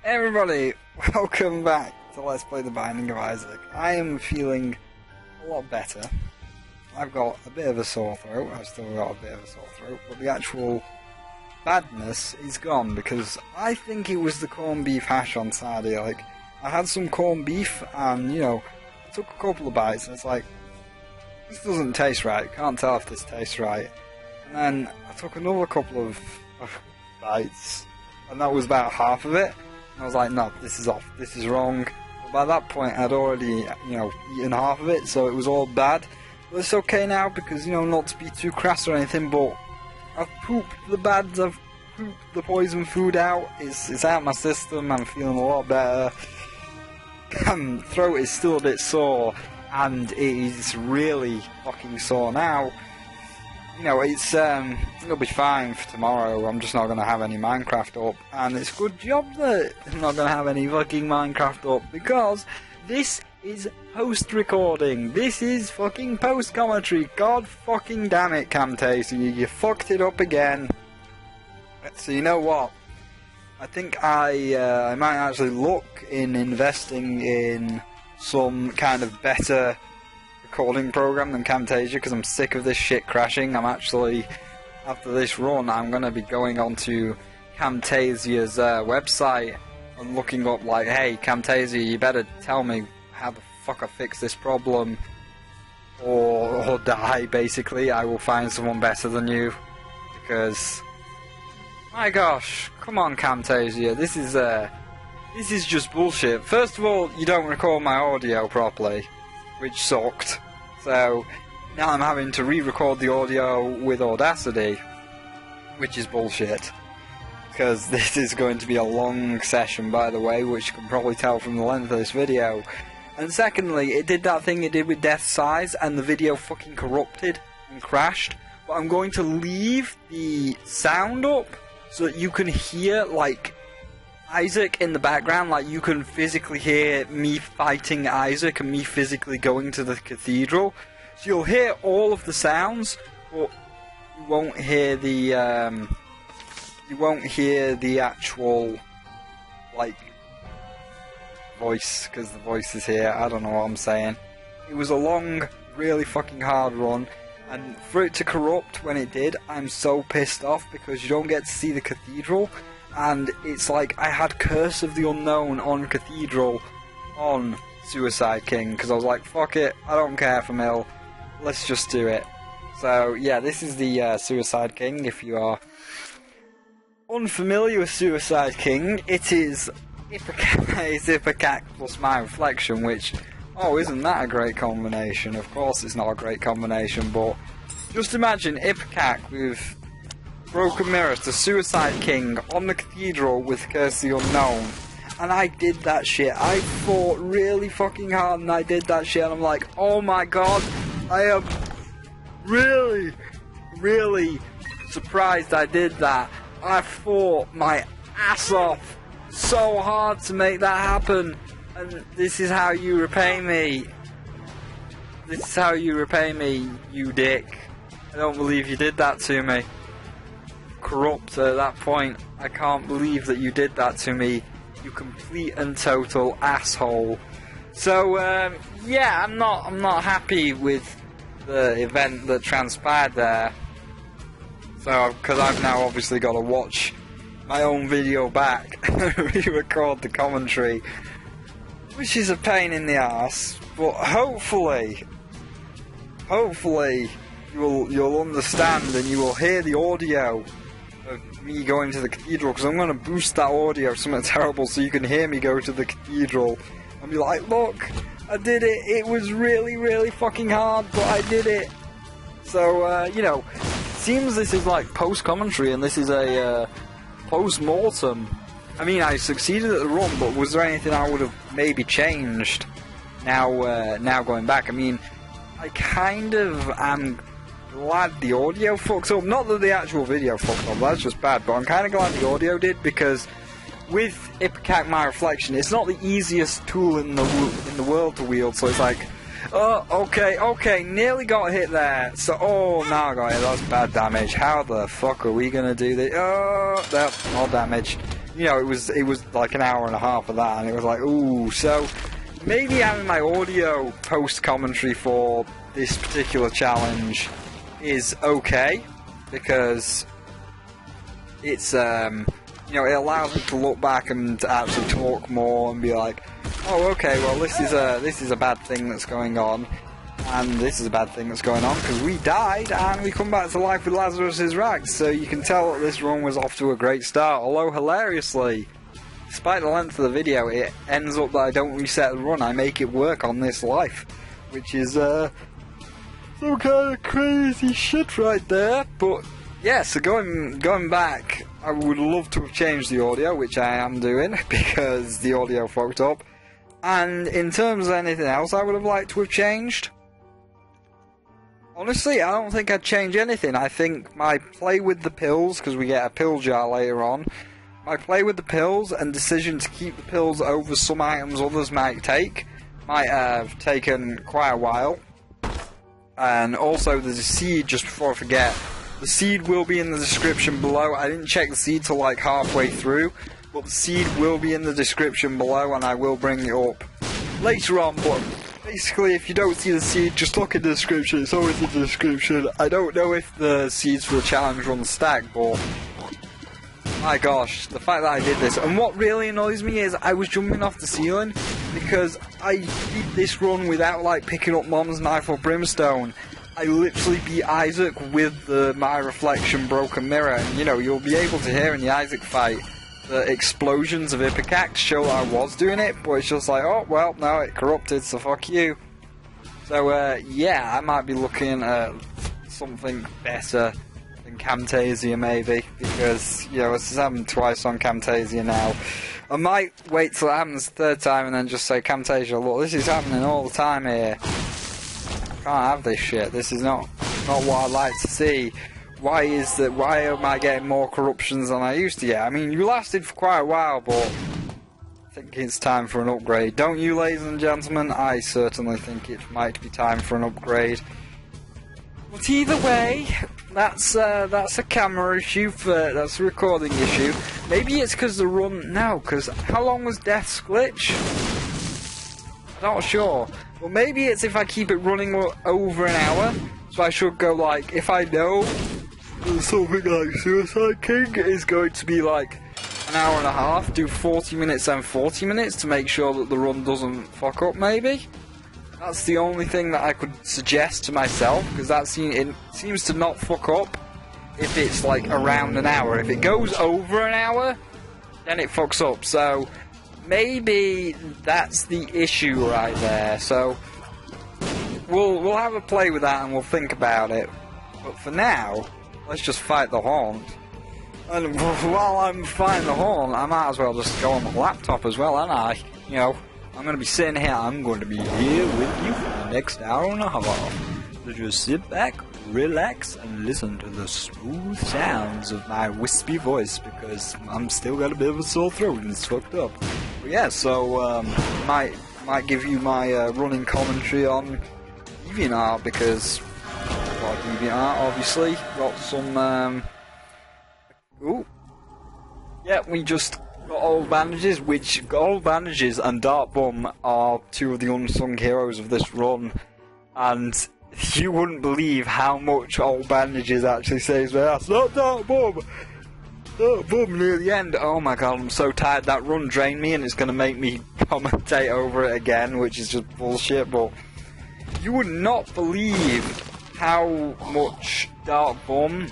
Hey everybody, welcome back to Let's Play The Binding of Isaac. I am feeling a lot better. I've got a bit of a sore throat, I've still got a bit of a sore throat, but the actual badness is gone because I think it was the corned beef hash on Saturday. Like, I had some corned beef and, you know, I took a couple of bites and it's like, this doesn't taste right, can't tell if this tastes right. And then I took another couple of bites and that was about half of it. I was like, no, this is off, this is wrong. But by that point, I'd already, eaten half of it, so it was all bad. But it's okay now because, not to be too crass or anything, but I've pooped the bads, I've pooped the poison food out. It's out of my system, I'm feeling a lot better. Throat is still a bit sore, and it is really fucking sore now. It's it'll be fine for tomorrow. I'm just not going to have any Minecraft up, and it's a good job that I'm not going to have any fucking Minecraft up, because this is post-recording. This is fucking post-commentary. God fucking damn it, Camtasia, you fucked it up again. So you know what? I think I might actually look in investing in some kind of better recording program than Camtasia, because I'm sick of this shit crashing. I'm actually, after this run, I'm going to be going onto Camtasia's website and looking up like, hey Camtasia, you better tell me how the fuck I fix this problem or die. Basically, I will find someone better than you, because my gosh, come on Camtasia, this is just bullshit. First of all, you don't record my audio properly, which sucked. So now I'm having to re-record the audio with Audacity, which is bullshit. Because this is going to be a long session, by the way, which you can probably tell from the length of this video. And secondly, it did that thing it did with Death Size, and the video fucking corrupted and crashed. But I'm going to leave the sound up so that you can hear, like, Isaac in the background, like you can physically hear me fighting Isaac and me physically going to the cathedral. So you'll hear all of the sounds, but you won't hear the actual, like, voice, because the voice is here. I don't know what I'm saying. It was a long, really fucking hard run, and for it to corrupt when it did, I'm so pissed off because you don't get to see the cathedral. And it's like I had Curse of the Unknown on Cathedral on Suicide King, because I was like, fuck it, I don't care for Mill, let's just do it. So yeah, this is the Suicide King. If you are unfamiliar with Suicide King, it is Issac plus my reflection, which, oh, isn't that a great combination? Of course it's not a great combination, but just imagine Issac with Broken Mirror to Suicide King on the Cathedral with Curse the Unknown. And I did that shit. I fought really fucking hard and I did that shit, and I'm like, oh my god, I am really, really surprised I did that. I fought my ass off so hard to make that happen, and this is how you repay me. This is how you repay me, you dick. I don't believe you did that to me. Corrupt at that point. I can't believe that you did that to me, you complete and total asshole. So yeah, I'm not happy with the event that transpired there. So because I've now obviously got to watch my own video back and re-record the commentary, which is a pain in the ass. But hopefully you'll understand and you will hear the audio of me going to the cathedral, because I'm going to boost that audio something terrible so you can hear me go to the cathedral and be like, look, I did it, it was really, really fucking hard, but I did it. So, seems this is like post-commentary and this is a post-mortem. I mean, I succeeded at the run, but was there anything I would have maybe changed now going back? I mean, I kind of am glad the audio fucked up. Not that the actual video fucked up, that's just bad, but I'm kind of glad the audio did, because with Issac My Reflection, it's not the easiest tool in the world to wield, so it's like, oh, okay, nearly got hit there, so, oh, now I got hit, that's bad damage, how the fuck are we gonna do this? Oh, more damage. you know, it was like an hour and a half of that, and it was like, ooh. So maybe having my audio post commentary for this particular challenge is okay, because it's you know, it allows me to look back and actually talk more and be like, oh, okay, well, this is a bad thing that's going on, and this is a bad thing that's going on because we died and we come back to life with Lazarus's rags. So you can tell that this run was off to a great start, although hilariously, despite the length of the video, it ends up that I don't reset the run, I make it work on this life, which is some kind of crazy shit right there. But yeah, so going back, I would love to have changed the audio, which I am doing because the audio fucked up. And in terms of anything else I would have liked to have changed, honestly, I don't think I'd change anything. I think my play with the pills, because we get a pill jar later on, my play with the pills and decision to keep the pills over some items others might take, might have taken quite a while. And also there's a seed, just before I forget, the seed will be in the description below. I didn't check the seed till like halfway through, but the seed will be in the description below, and I will bring it up later on. But basically, if you don't see the seed, just look in the description. It's always in the description. I don't know if the seeds for the challenge run stack, but my gosh, the fact that I did this. And what really annoys me is I was jumping off the ceiling because I did this run without like picking up Mom's knife or brimstone. I literally beat Isaac with the My Reflection broken mirror, and you know, you'll be able to hear in the Isaac fight the explosions of Ipecac show that I was doing it, but it's just like, oh well, no, it corrupted, so fuck you. So yeah, I might be looking at something better than Camtasia maybe, because you know, it's happened twice on Camtasia now. I might wait till it happens the third time and then just say, Camtasia, look, this is happening all the time here. Can't have this shit. This is not what I'd like to see. Why am I getting more corruptions than I used to get? I mean, you lasted for quite a while, but I think it's time for an upgrade. Don't you, ladies and gentlemen? I certainly think it might be time for an upgrade. But either way, that's a camera issue, that's a recording issue. Maybe it's because the run... No, because how long was Death's glitch? I'm not sure. Well, maybe it's if I keep it running over an hour, so I should go like, if I know something like Suicide King is going to be like an hour and a half, do 40 minutes and 40 minutes to make sure that the run doesn't fuck up maybe? That's the only thing that I could suggest to myself, because it seems to not fuck up if it's like around an hour. If it goes over an hour, then it fucks up, so... maybe that's the issue right there, so we'll have a play with that and we'll think about it. But for now, let's just fight the haunt. And while I'm fighting the haunt, I might as well just go on the laptop as well, aren't I? You know, I'm going to be sitting here, I'm going to be here with you for the next hour and a half. So just sit back, relax, and listen to the smooth sounds of my wispy voice, because I'm still got a bit of a sore throat and it's fucked up. But yeah, so might give you my running commentary on DeviantArt, because DeviantArt obviously got some ooh, yeah, we just got old bandages, which old bandages and Dark Bum are two of the unsung heroes of this run, and you wouldn't believe how much old bandages actually saves my ass. Not Dark Bum! Dark Bum near the end. Oh my god, I'm so tired. That run drained me and it's going to make me commentate over it again, which is just bullshit, but you would not believe how much Dark Bum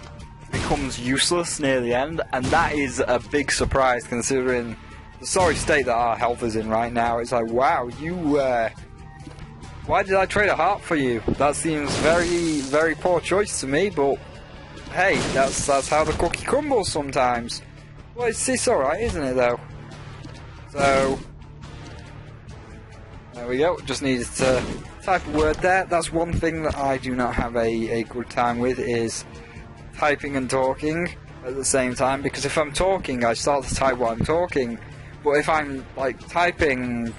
becomes useless near the end, and that is a big surprise considering the sorry state that our health is in right now. It's like, wow, you why did I trade a heart for you? That seems very, very poor choice to me, but hey, that's how the cookie crumbles sometimes. Well, it's alright, isn't it, though? So, there we go, just needed to type a word there. That's one thing that I do not have a good time with, is typing and talking at the same time, because if I'm talking, I start to type while I'm talking, but if I'm like typing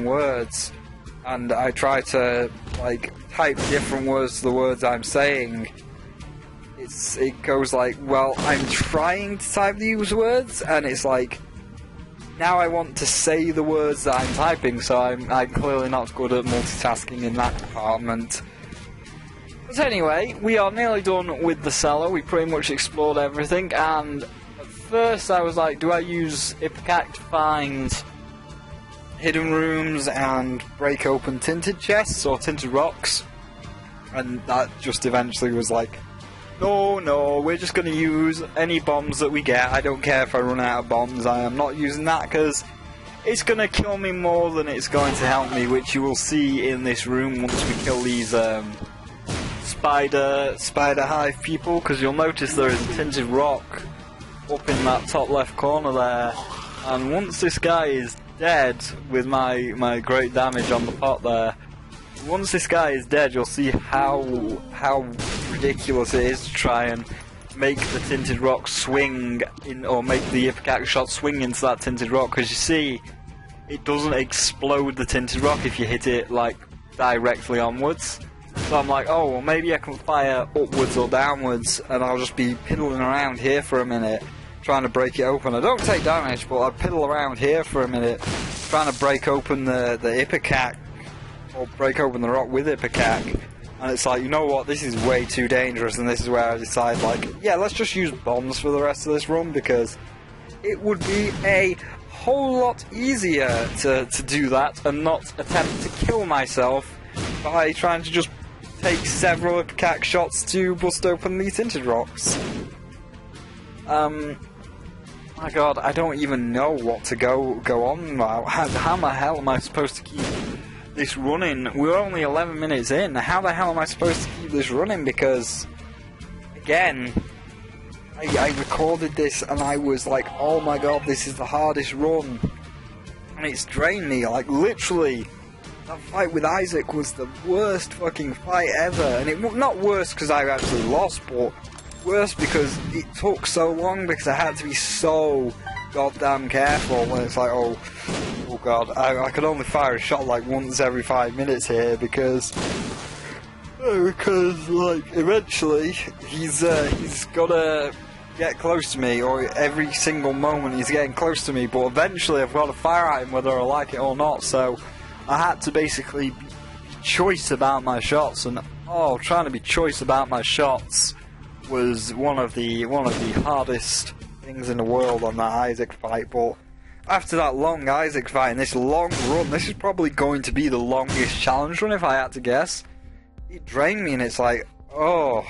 words, and I try to like type different words to the words I'm saying, it goes like, well, I'm trying to type these words, and it's like, now I want to say the words that I'm typing, so I'm clearly not good at multitasking in that department. But anyway, we are nearly done with the cellar. We pretty much explored everything, and at first I was like, do I use Issac to find hidden rooms and break open tinted chests or tinted rocks? And that just eventually was like, no, we're just going to use any bombs that we get. I don't care if I run out of bombs, I am not using that, because it's going to kill me more than it's going to help me, which you will see in this room once we kill these spider hive people, because you'll notice there is a tinted rock up in that top left corner there, and once this guy is dead with my great damage on the pot there, once this guy is dead, you'll see how ridiculous it is to try and make the tinted rock swing in, or make the Issac shot swing into that tinted rock, because you see, it doesn't explode the tinted rock if you hit it like directly onwards. So I'm like, oh well, maybe I can fire upwards or downwards, and I'll just be piddling around here for a minute, trying to break it open. I don't take damage, but I piddle around here for a minute, trying to break open the Issac, or break open the rock with Issac. And it's like, you know what, this is way too dangerous, and this is where I decide, like, yeah, let's just use bombs for the rest of this run, because it would be a whole lot easier to do that and not attempt to kill myself by trying to just take several Issac shots to bust open the tinted rocks. My god, I don't even know what to go on now. How the hell am I supposed to keep this running? We're only 11 minutes in. How the hell am I supposed to keep this running? Because, again, I recorded this and I was like, oh my god, this is the hardest run. And it's drained me, like, literally. That fight with Issac was the worst fucking fight ever. And it not worse because I actually lost, but worse because it took so long, because I had to be so goddamn careful. And it's like, oh god, I could only fire a shot like once every 5 minutes here, because like eventually he's gotta get close to me, or every single moment he's getting close to me, but eventually I've got to fire at him whether I like it or not. So I had to basically be choice about my shots, and trying to be choice about my shots was one of the hardest things in the world on that Issac fight. But after that long Issac fight and this long run, this is probably going to be the longest challenge run if I had to guess. It drained me, and it's like, oh,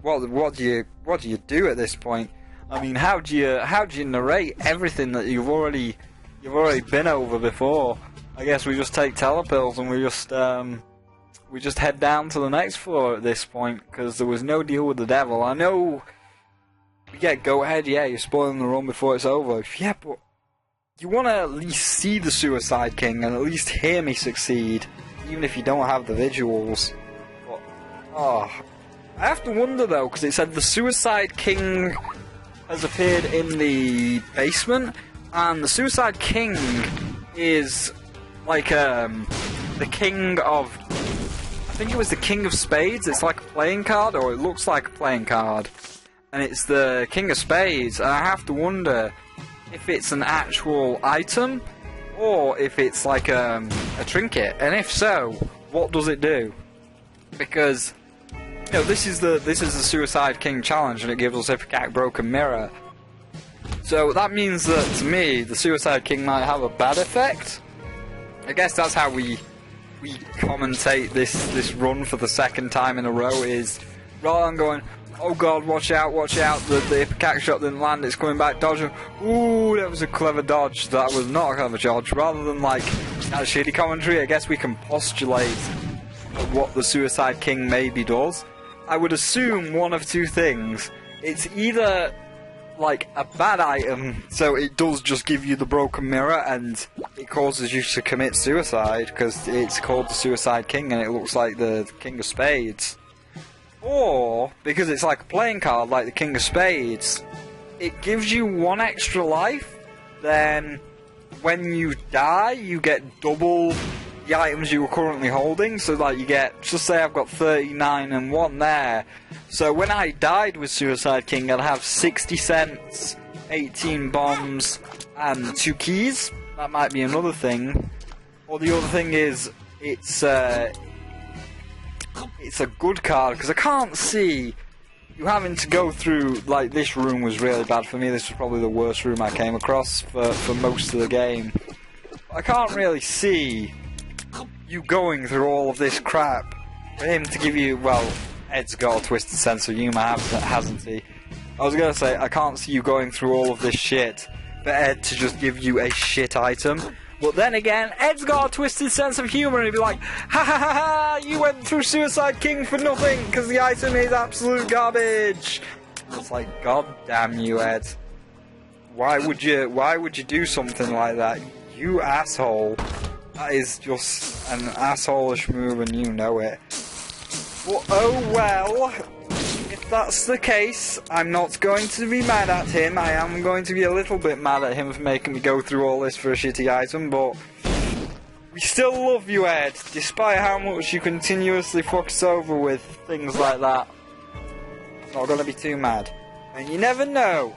what do you do at this point? I mean, how do you narrate everything that you've already been over before? I guess we just take telepills and we just head down to the next floor at this point, because there was no deal with the devil. I know we get go ahead, yeah, you're spoiling the run before it's over. Yeah, but you want to at least see the Suicide King and at least hear me succeed, even if you don't have the visuals. But, I have to wonder though, because it said the Suicide King has appeared in the basement, and the Suicide King is like the king of, I think it was the King of Spades. It's like a playing card, or it looks like a playing card, and it's the King of Spades. And I have to wonder if it's an actual item or if it's like a trinket, and if so, what does it do? Because, you know, this is the Suicide King challenge, and it gives us Issac Broken Mirror. So that means that, to me, the Suicide King might have a bad effect. I guess that's how we commentate this run for the second time in a row, is rather than going, oh god, watch out, the Issac shot didn't land, it's coming back, dodge, ooh, that was a clever dodge, that was not a clever dodge, rather than like that shitty commentary, I guess we can postulate what the Suicide King maybe does. I would assume one of two things. It's either like a bad item, so it does just give you the broken mirror and it causes you to commit suicide because it's called the Suicide King and it looks like the King of Spades. Or, because it's like a playing card like the King of Spades, it gives you one extra life, then when you die you get double the items you were currently holding. So like you get, just say I've got 39 and 1 there. So when I died with Suicide King, I'd have 60 cents, 18 bombs, and 2 keys. That might be another thing. Or the other thing is, it's a good card, because I can't see you having to go through, like, this room was really bad for me. This was probably the worst room I came across for most of the game. I can't really see you going through all of this crap for him to give you, well, Ed's got a twisted sense of humour, hasn't he? I was going to say, I can't see you going through all of this shit for Ed to just give you a shit item. But then again, Ed's got a twisted sense of humour and he'd be like, ha ha ha ha, you went through Suicide King for nothing because the item is absolute garbage. It's like, god damn you, Ed. Why would you do something like that? You asshole. That is just an asshole-ish move and you know it. But oh well. If that's the case, I'm not going to be mad at him. I am going to be a little bit mad at him for making me go through all this for a shitty item, but we still love you, Ed, despite how much you continuously fuck us over with things like that. Not gonna be too mad. And you never know,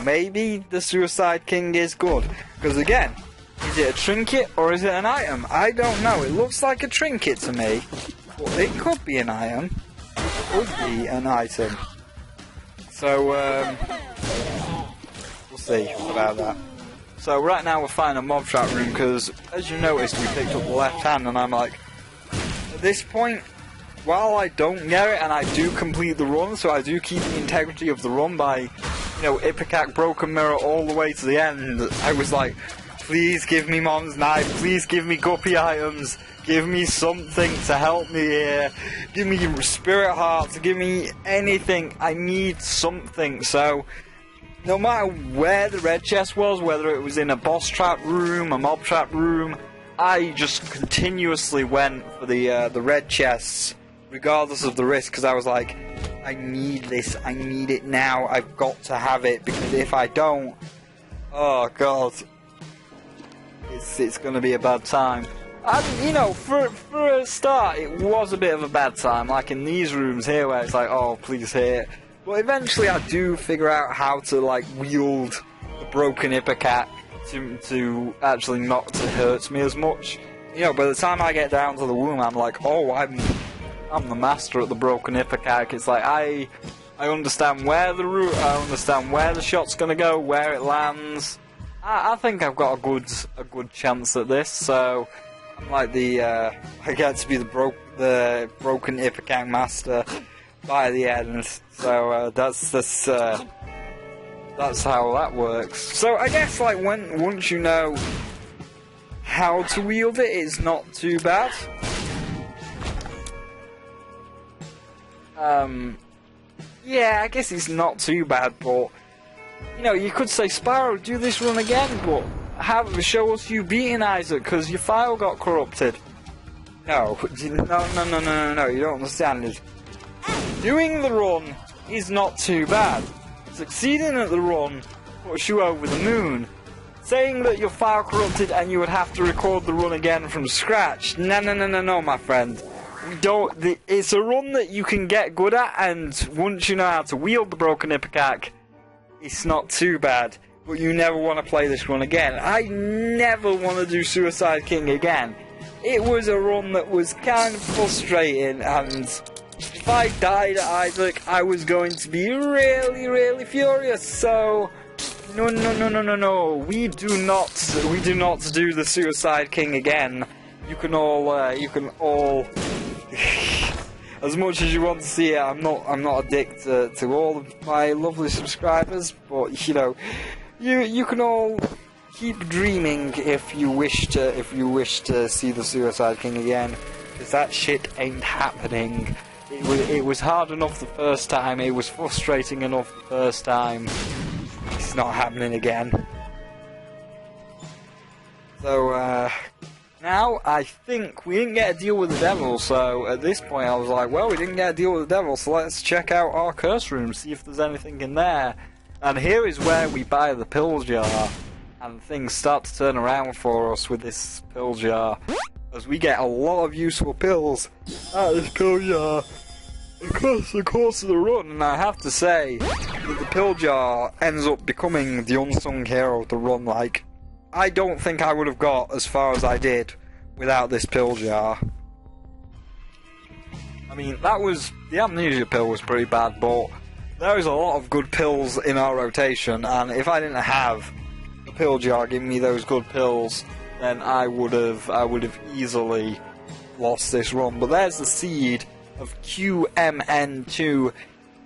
maybe the Suicide King is good. Because again, is it a trinket or is it an item? I don't know, it looks like a trinket to me, but it could be an item. Could be an item. So, we'll see about that. So right now we're finding a mob trap room because, as you noticed, we picked up the left hand and I'm like, at this point, while I don't get it and I do complete the run, so I do keep the integrity of the run by, you know, Ipecac, Broken Mirror all the way to the end, I was like, please give me Mom's Knife, please give me Guppy items, give me something to help me here, give me Spirit Hearts, give me anything, I need something. So no matter where the red chest was, whether it was in a boss trap room, a mob trap room, I just continuously went for the red chests, regardless of the risk, because I was like, I need this, I need it now, I've got to have it, because if I don't, oh god, it's going to be a bad time. And, you know, for a start, it was a bit of a bad time, like in these rooms here where it's like, oh, please hit. But eventually I do figure out how to, like, wield the broken Ipecac to actually not to hurt me as much. You know, by the time I get down to the womb, I'm like, oh, I'm the master at the broken Ipecac. It's like, I understand where I understand where the shot's gonna go, where it lands. I think I've got a good chance at this, so I'm like I get to be the broken Ipecac master by the end. So that's how that works. So I guess like once you know how to wield it, it's not too bad. Yeah, I guess it's not too bad, but you know, you could say, Spyro, do this run again, but show us you beating Isaac, because your file got corrupted. No, you don't understand it. Doing the run is not too bad. Succeeding at the run puts you over the moon. Saying that your file corrupted and you would have to record the run again from scratch, no, my friend. It's a run that you can get good at, and once you know how to wield the broken Ipecac, it's not too bad, but you never want to play this run again. I never want to do Suicide King again. It was a run that was kind of frustrating, and if I died at Isaac, I was going to be really, really furious. So, no. We do not do the Suicide King again. You can all. As much as you want to see it, I'm not a dick to all of my lovely subscribers, but you know, you can all keep dreaming if you wish to see the Suicide King again, because that shit ain't happening. It was hard enough the first time, it was frustrating enough the first time. It's not happening again. So now, I think we didn't get a deal with the devil, so at this point I was like, well, we didn't get a deal with the devil, so let's check out our curse room, see if there's anything in there. And here is where we buy the pill jar, and things start to turn around for us with this pill jar. as we get a lot of useful pills out of this pill jar across the course of the run, and I have to say that the pill jar ends up becoming the unsung hero of the run. Like, I don't think I would have got as far as I did without this pill jar. I mean, the amnesia pill was pretty bad, but there is a lot of good pills in our rotation, and if I didn't have the pill jar giving me those good pills, then I would have easily lost this run. But there's the seed of QMN2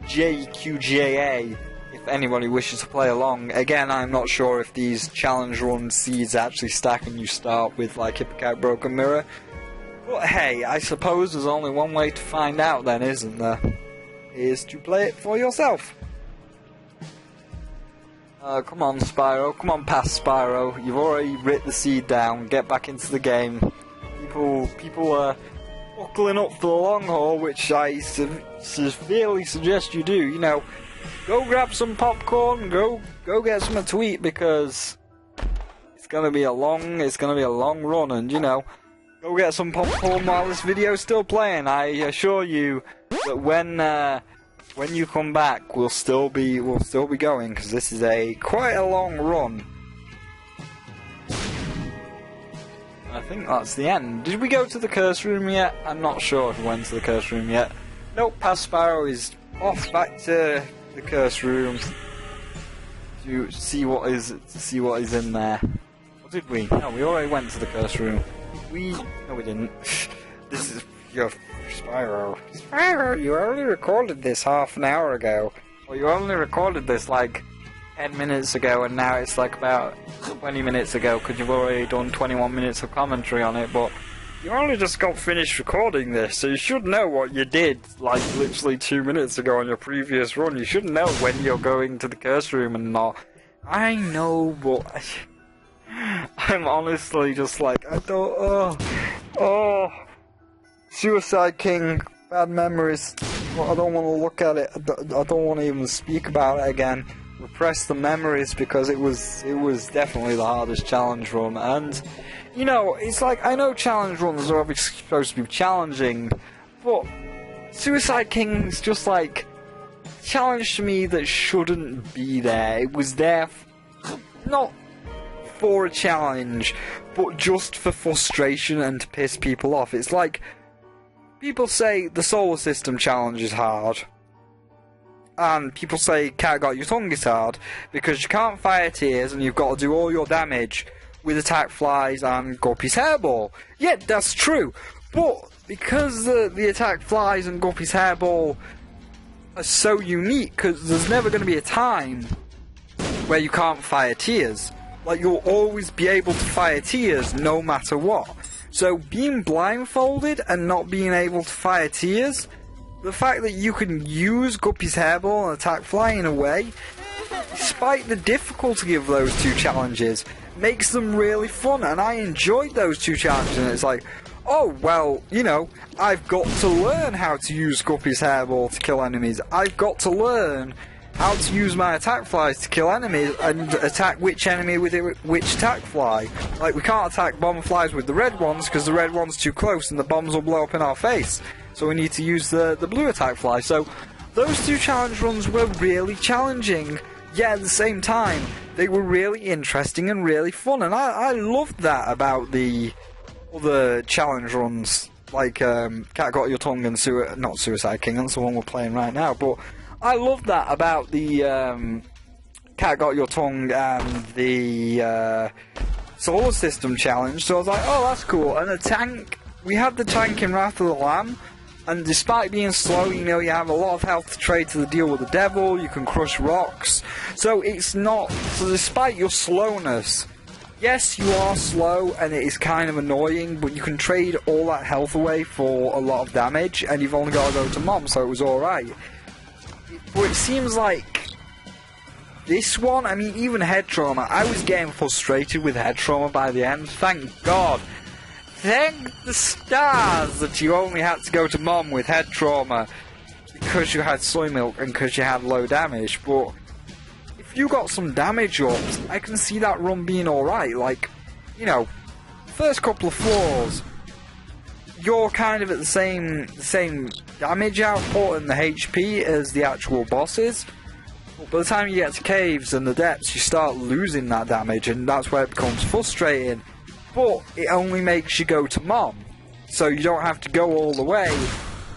JQJA, if anybody wishes to play along. Again, I'm not sure if these challenge run seeds actually stack and you start with like Hippocate Broken Mirror. But hey, I suppose there's only one way to find out then, isn't there? Is to play it for yourself. Come on, Spyro. Come on past Spyro. You've already writ the seed down. Get back into the game. People are buckling up for the long haul, which I severely suggest you do. You know, go grab some popcorn. Go get something to eat, because it's gonna be a long run, and you know, go get some popcorn while this video's still playing. I assure you that when you come back, we'll still be going, because this is quite a long run. I think that's the end. Did we go to the curse room yet? I'm not sure if we went to the curse room yet. Nope, past Spyro is off back to the curse room to see what is in there. Or did we? No, we already went to the curse room. No, we didn't. This is your Spyro. Spyro, you only recorded this half an hour ago. Well, you only recorded this like 10 minutes ago, and now it's like about 20 minutes ago, because you've already done 21 minutes of commentary on it, but you only just got finished recording this, so you should know what you did like literally 2 minutes ago on your previous run. You should know when you're going to the curse room and not. I know, but I'm honestly just like, I don't. Oh, Suicide King, bad memories. I don't want to look at it. I don't want to even speak about it again. Repress the memories, because it was definitely the hardest challenge run. And you know, it's like, I know challenge runs are obviously supposed to be challenging, but Suicide King's just like a challenge to me that shouldn't be there. It was there not for a challenge, but just for frustration and to piss people off. It's like, people say the solar system challenge is hard, and people say Cat Got Your Tongue is hard because you can't fire tears and you've got to do all your damage with attack flies and Guppy's hairball. Yeah, that's true, but because the attack flies and Guppy's hairball are so unique, because there's never going to be a time where you can't fire tears. Like, you'll always be able to fire tears no matter what. So being blindfolded and not being able to fire tears, the fact that you can use Guppy's hairball and attack fly in a way, despite the difficulty of those two challenges, makes them really fun. And I enjoyed those two challenges, and it's like, oh, well, you know, I've got to learn how to use Guppy's hairball to kill enemies. I've got to learn how to use my attack flies to kill enemies and attack which enemy with which attack fly. Like, we can't attack bomb flies with the red ones because the red one's too close and the bombs will blow up in our face. So we need to use the blue attack fly. So those two challenge runs were really challenging, yet at the same time they were really interesting and really fun. And I loved that about the other challenge runs, like Cat Got Your Tongue and not Suicide King, that's the one we're playing right now, but I love that about the Cat Got Your Tongue and the Solar System Challenge. So I was like, oh, that's cool. And the tank, we had the tank in Wrath of the Lamb, and despite being slow, you know, you have a lot of health to trade to the deal with the devil, you can crush rocks. So it's not, so despite your slowness, yes, you are slow and it is kind of annoying, but you can trade all that health away for a lot of damage, and you've only got to go to Mom, so it was alright. But it seems like this one, I mean, even head trauma, I was getting frustrated with head trauma by the end. Thank God. Thank the stars that you only had to go to Mom with head trauma because you had soy milk and because you had low damage. But if you got some damage ups, I can see that run being alright. Like, you know, first couple of floors, you're kind of at the same damage output and the HP as the actual bosses. But by the time you get to caves and the depths, you start losing that damage, and that's where it becomes frustrating. But it only makes you go to Mom, so you don't have to go all the way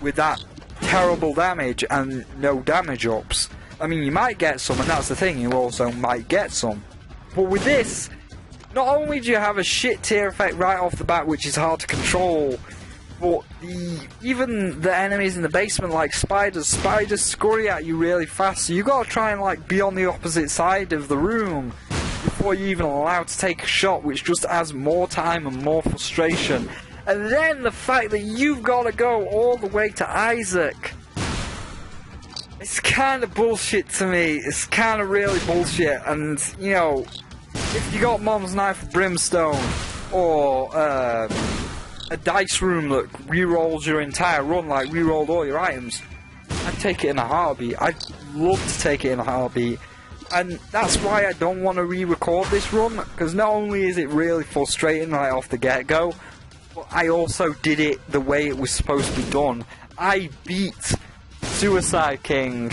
with that terrible damage and no damage ups. I mean, you might get some, and that's the thing, you also might get some. But with this, not only do you have a shit tier effect right off the bat, which is hard to control, but even the enemies in the basement, like spiders scurry at you really fast, so you gotta try and like be on the opposite side of the room before you're even allowed to take a shot, which just adds more time and more frustration. And then the fact that you've gotta go all the way to Issac. It's kind of bullshit to me. It's kind of really bullshit, and you know, if you got Mom's Knife of Brimstone, or a dice room that rerolls your entire run, like rerolled all your items, I'd take it in a heartbeat. I'd love to take it in a heartbeat. And that's why I don't want to re-record this run, because not only is it really frustrating right off the get-go, but I also did it the way it was supposed to be done. I beat Suicide King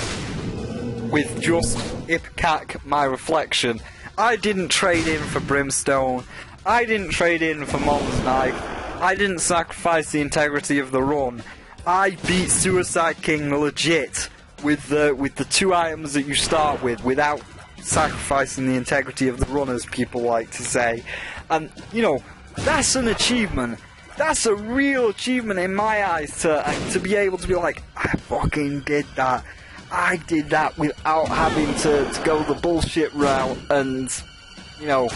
with just Issac, my reflection. I didn't trade in for Brimstone. I didn't trade in for Mom's Knife. I didn't sacrifice the integrity of the run. I beat Suicide King legit with the two items that you start with, without sacrificing the integrity of the run, as people like to say. And you know, that's an achievement. That's a real achievement in my eyes, to be able to be like, I fucking did that. I did that without having to go the bullshit route and, you know,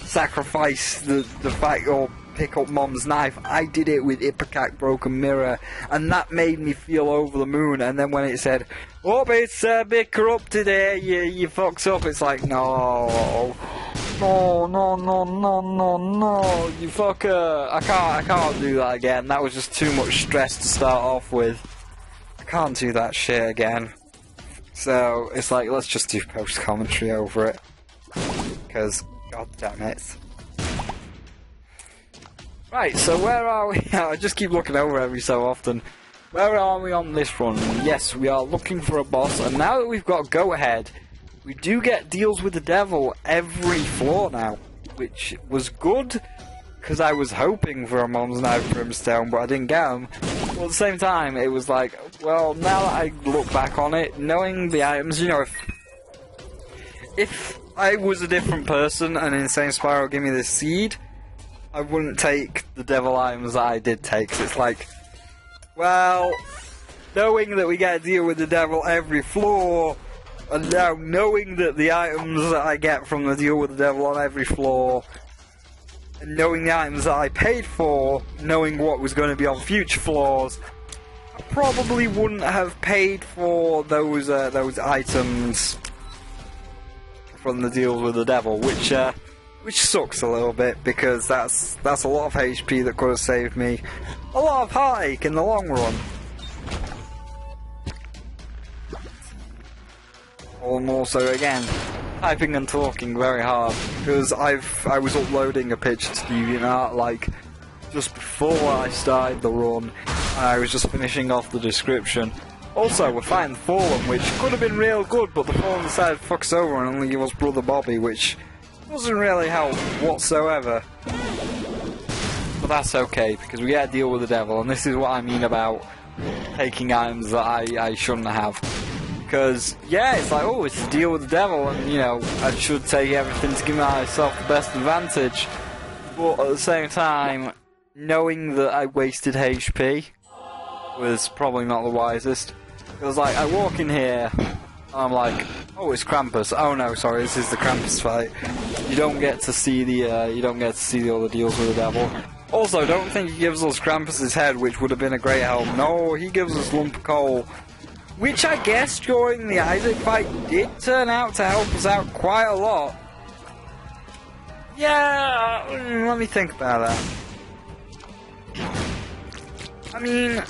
sacrifice the fact, or pick up Mom's Knife. I did it with Issac Broken Mirror, and that made me feel over the moon. And then when it said, oh, it's a bit corrupted here, you fucks up, it's like, no, you fucker, I can't do that again. That was just too much stress to start off with. I can't do that shit again. So it's like, let's just do post-commentary over it, because god damn it. Right, so where are we? I just keep looking over every so often. Where are we on this run? Yes, we are looking for a boss, and now that we've got go-ahead, we do get deals with the devil every floor now, which was good, because I was hoping for a Mom's Knife Brimstone, but I didn't get them. But at the same time, it was like, well, now that I look back on it, knowing the items, you know, if I was a different person and Insane Spiral gave me this seed, I wouldn't take the devil items that I did take, 'cause it's like, well, knowing that we get to deal with the devil every floor, and now knowing that the items that I get from the deal with the devil on every floor, and knowing the items that I paid for, knowing what was going to be on future floors, I probably wouldn't have paid for those items from the deal with the devil, which sucks a little bit, because that's a lot of HP that could have saved me a lot of heartache in the long run. And also, again, typing and talking very hard, because I was uploading a picture to DeviantArt like just before I started the run, and I was just finishing off the description. Also, we're fighting the Fallen, which could have been real good, but the Fallen decided to fuck us over and only give us Brother Bobby, which doesn't really help whatsoever. But that's okay, because we gotta deal with the devil, and this is what I mean about taking items that I shouldn't have. Because, yeah, it's like, oh, it's to deal with the devil, and, you know, I should take everything to give myself the best advantage. But at the same time, knowing that I wasted HP was probably not the wisest. It was like, I walk in here, and I'm like, oh, it's Krampus. Oh no, sorry, this is the Krampus fight. You don't get to see the other deals with the devil. Also, don't think he gives us Krampus's head, which would have been a great help. No, he gives us lump of coal. Which I guess during the Issac fight did turn out to help us out quite a lot. Yeah, let me think about that. I mean,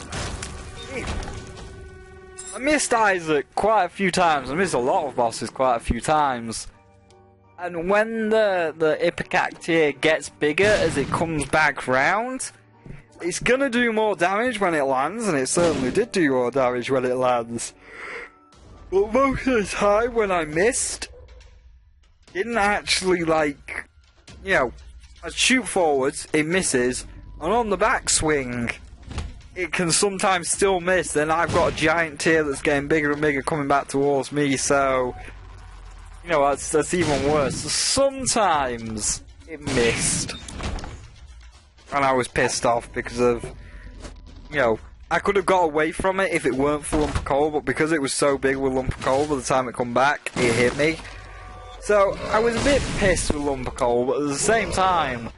I missed Issac quite a few times. I missed a lot of bosses quite a few times. And when the Issac tier gets bigger as it comes back round, it's gonna do more damage when it lands, and it certainly did do more damage when it lands. But most of the time when I missed, didn't actually, like, you know, I shoot forwards, it misses, and on the backswing, it can sometimes still miss. Then I've got a giant tier that's getting bigger and bigger coming back towards me, so, you know, that's even worse. So sometimes it missed, and I was pissed off because of, you know, I could have got away from it if it weren't for Lump of Coal, but because it was so big with Lump of Coal, by the time it come back, it hit me. So I was a bit pissed with Lump of Coal, but at the same time,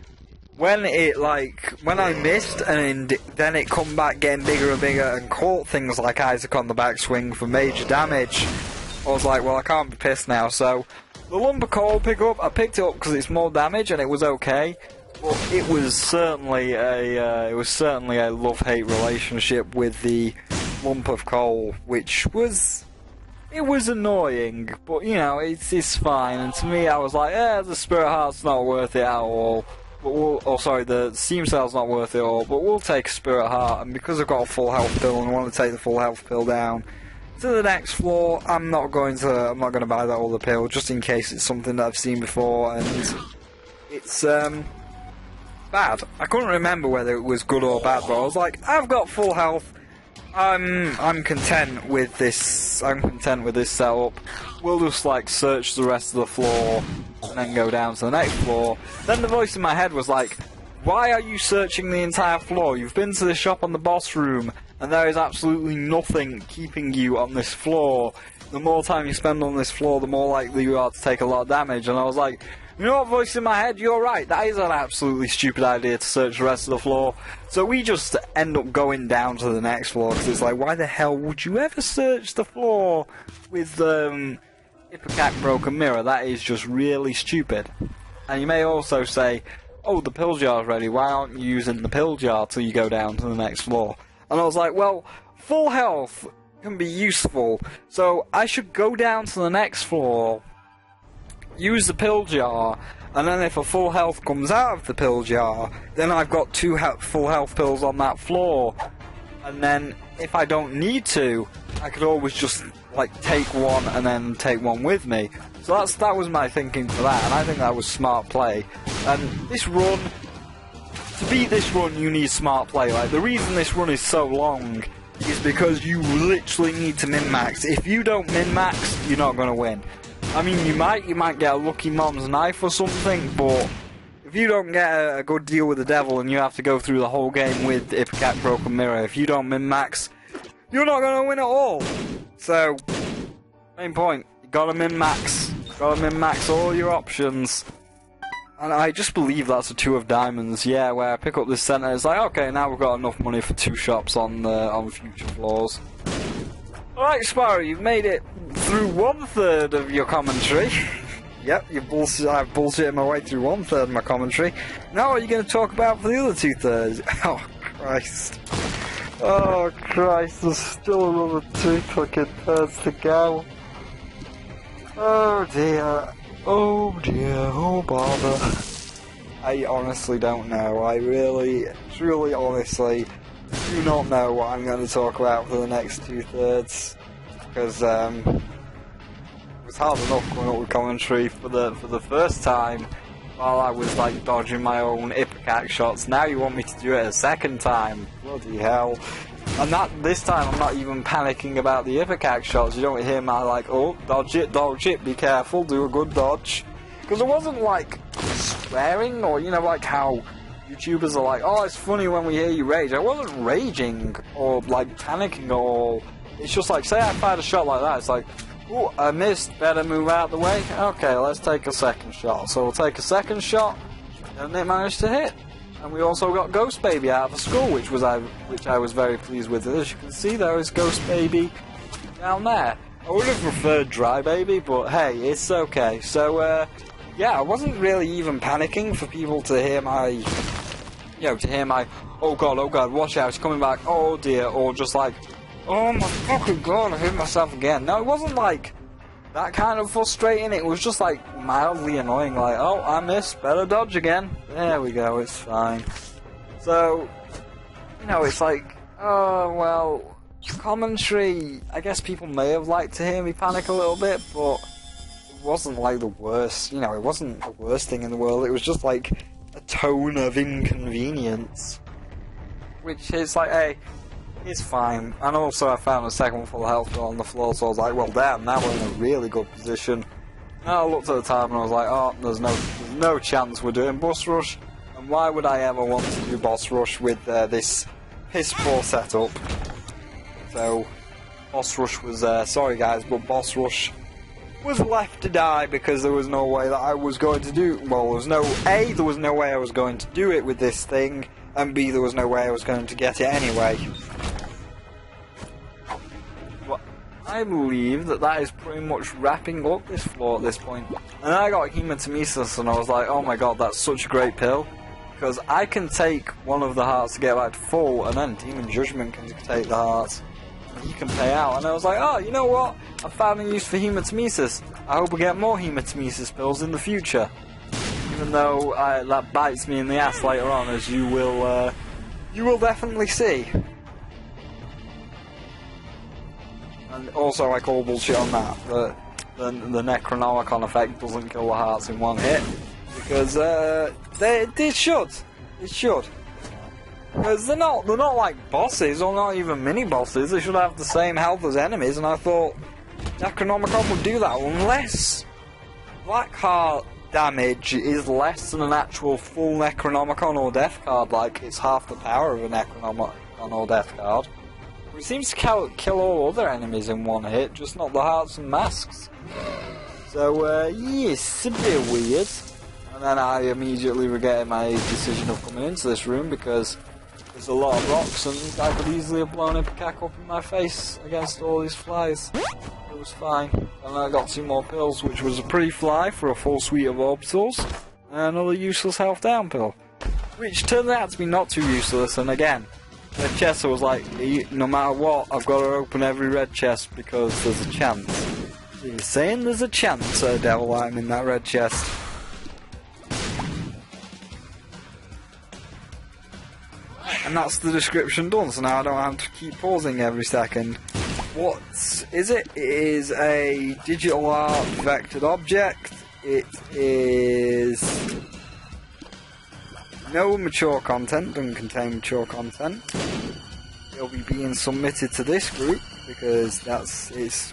when I missed and then it come back getting bigger and bigger and caught things like Issac on the backswing for major damage, I was like, well, I can't be pissed now. So the Lump of Coal pickup, I picked it up because it's more damage and it was okay. Well, it was certainly a love-hate relationship with the Lump of Coal, which was annoying, but you know, it's fine. And to me, I was like, the Spirit Heart's not worth it at all. But the Steam Cell's not worth it at all. But we'll take a Spirit Heart, and because I've got a full health pill and I want to take the full health pill down to the next floor, I'm not going to buy that other pill just in case it's something that I've seen before and it's bad. I couldn't remember whether it was good or bad, but I was like, I've got full health. I'm content with this. I'm content with this setup. We'll just like search the rest of the floor and then go down to the next floor. Then the voice in my head was like, why are you searching the entire floor? You've been to the shop on the boss room and there is absolutely nothing keeping you on this floor. The more time you spend on this floor, the more likely you are to take a lot of damage. And I was like, you know what, voice in my head, you're right, that is an absolutely stupid idea to search the rest of the floor. So we just end up going down to the next floor, because it's like, why the hell would you ever search the floor with Issac Broken Mirror? That is just really stupid. And you may also say, oh, the pill jar's ready, why aren't you using the pill jar till you go down to the next floor? And I was like, well, full health can be useful, so I should go down to the next floor, use the pill jar, and then if a full health comes out of the pill jar, then I've got two full health pills on that floor, and then if I don't need to, I could always just like take one and then take one with me. So that was my thinking for that, and I think that was smart play. And this run, to beat this run, you need smart play. Like, the reason this run is so long is because you literally need to min-max. If you don't min-max, you're not going to win. I mean, you might get a lucky mom's knife or something, but if you don't get a good deal with the devil and you have to go through the whole game with Issac Broken Mirror, if you don't min-max, you're not going to win at all. So, main point, you gotta min-max. Gotta min-max all your options. And I just believe that's a 2 of diamonds, yeah, where I pick up this center, it's like, okay, now we've got enough money for 2 shops on future floors. Alright, Sparrow, you've made it through 1/3 of your commentary. Yep, I've bullshitted my way through 1/3 of my commentary. Now what are you going to talk about for the other 2/3? Oh, Christ. Oh, Christ, there's still another 2 fucking thirds to go. Oh, dear. Oh, dear. Oh, bother. I honestly don't know. I really, truly, honestly do not know what I'm going to talk about for the next 2/3, because it was hard enough coming up with commentary for the first time while I was like dodging my own Issac shots. Now you want me to do it a second time? Bloody hell! And this time I'm not even panicking about the Issac shots. You don't hear my like, oh, dodge it, be careful, do a good dodge. Because it wasn't like swearing or, you know, like how YouTubers are like, oh, it's funny when we hear you rage. I wasn't raging or like panicking at all. It's just like, say I fired a shot like that, it's like, oh, I missed, better move out the way. Okay, let's take a second shot. So we'll take a second shot, and it managed to hit. And we also got Ghost Baby out of the skull, which I was very pleased with. As you can see, there is Ghost Baby down there. I would have preferred Dry Baby, but hey, it's okay. So, yeah, I wasn't really even panicking for people to hear my, oh god, watch out, it's coming back, oh dear, or just like, oh my fucking god, I hit myself again. No, it wasn't like that kind of frustrating, it was just like mildly annoying, like, oh, I missed, better dodge again. There we go, it's fine. So, you know, it's like, oh, well, commentary, I guess people may have liked to hear me panic a little bit, but it wasn't like the worst, you know, it wasn't the worst thing in the world, it was just like a tone of inconvenience. Which is like, hey, it's fine. And also I found a second full health on the floor, so I was like, well damn, now we're in a really good position. And I looked at the time and I was like, oh, there's no chance we're doing boss rush. And why would I ever want to do boss rush with this piss poor setup? So, boss rush was, sorry guys, but boss rush was left to die because there was no way that I was going to do, well, there was no way I was going to do it with this thing, and B, there was no way I was going to get it anyway. But I believe that is pretty much wrapping up this floor at this point. And then I got hematemesis and I was like, oh my god, that's such a great pill. Because I can take one of the hearts to get back to full, and then Demon Judgment can take the hearts. You can pay out, and I was like, oh, you know what? I found a use for hematemesis. I hope we get more hematemesis pills in the future. Even though that bites me in the ass later on, as you will definitely see. And also, I call bullshit on that. The Necronomicon effect doesn't kill the hearts in one hit, because it should. It should. Because they're not like bosses, or not even mini-bosses, they should have the same health as enemies, and I thought Necronomicon would do that, unless Black Heart damage is less than an actual full Necronomicon or Death card, like it's half the power of a Necronomicon or Death card. It seems to kill all other enemies in one hit, just not the hearts and masks. So, yes, a bit weird. And then I immediately regretted my decision of coming into this room, because there's a lot of rocks and I could easily have blown a cack up in my face against all these flies. It was fine. And I got 2 more pills, which was a pretty fly for a full suite of orbitals, and another useless health down pill. Which turned out to be not too useless, and again, the chest was like, no matter what, I've got to open every red chest because there's a chance. You're saying there's a chance, Devil, I'm in that red chest. And that's the description done, so now I don't have to keep pausing every second. What is it? It is a digital art vectored object. It is no mature content, doesn't contain mature content. It'll be being submitted to this group, because it's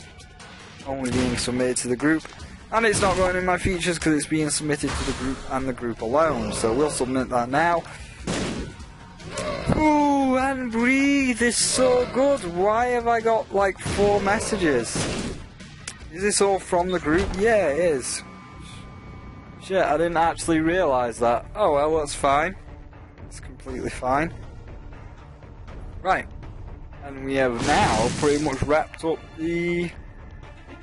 only being submitted to the group. And it's not going in my features because it's being submitted to the group and the group alone. So we'll submit that now. Ooh, and breathe is so good. Why have I got like 4 messages? Is this all from the group? Yeah, it is. Shit, I didn't actually realise that. Oh well, that's fine. It's completely fine. Right. And we have now pretty much wrapped up the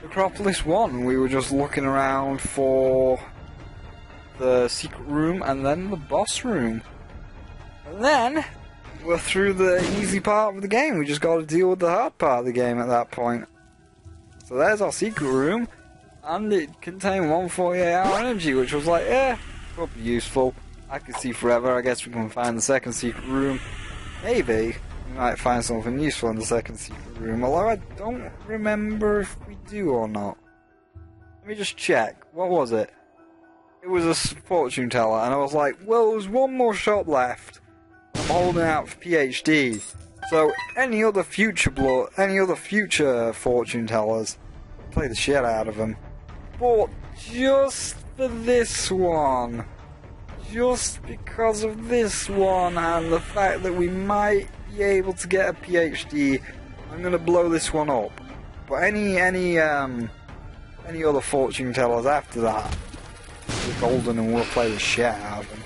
Acropolis 1. We were just looking around for the secret room and then the boss room. And then we're through the easy part of the game. We just got to deal with the hard part of the game at that point. So there's our secret room, and it contained 148-hour energy, which was like, yeah, probably useful. I could see forever. I guess we can find the second secret room. Maybe we might find something useful in the second secret room, although I don't remember if we do or not. Let me just check. What was it? It was a fortune teller, and I was like, well, there's one more shop left. I'm holding out for PhD. So any other future fortune tellers, play the shit out of them. But just for this one, just because of this one and the fact that we might be able to get a PhD, I'm gonna blow this one up. But any other fortune tellers after that, we're golden and we'll play the shit out of them.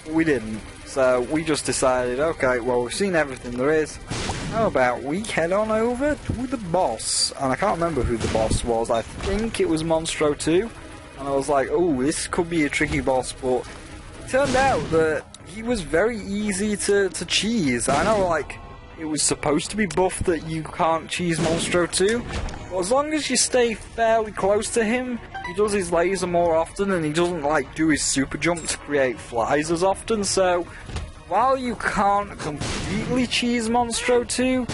But we didn't. So we just decided, okay, well, we've seen everything there is. How about we head on over to the boss? And I can't remember who the boss was. I think it was Monstro 2. And I was like, oh, this could be a tricky boss, but it turned out that he was very easy to cheese. I know, like, it was supposed to be buffed that you can't cheese Monstro 2. But as long as you stay fairly close to him, he does his laser more often, and he doesn't like do his super jump to create flies as often, so while you can't completely cheese Monstro 2,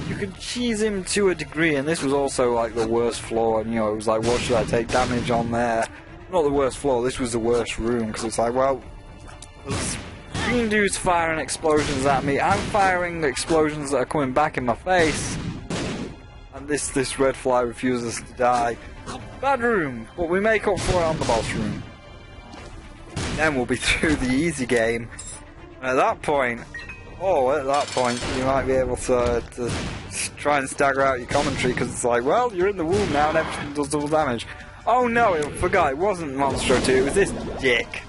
you can cheese him to a degree, and this was also like the worst floor, and you know, it was like, what should I take damage on there? Not the worst floor, this was the worst room, because it's like, well, there's green dudes firing explosions at me, I'm firing the explosions that are coming back in my face, and this red fly refuses to die. Bad room, but we make up for it on the boss room. Then we'll be through the easy game, and at that point, you might be able to try and stagger out your commentary, because it's like, well, you're in the womb now and everything does double damage. Oh no, I forgot, it wasn't Monstro 2, it was this dick.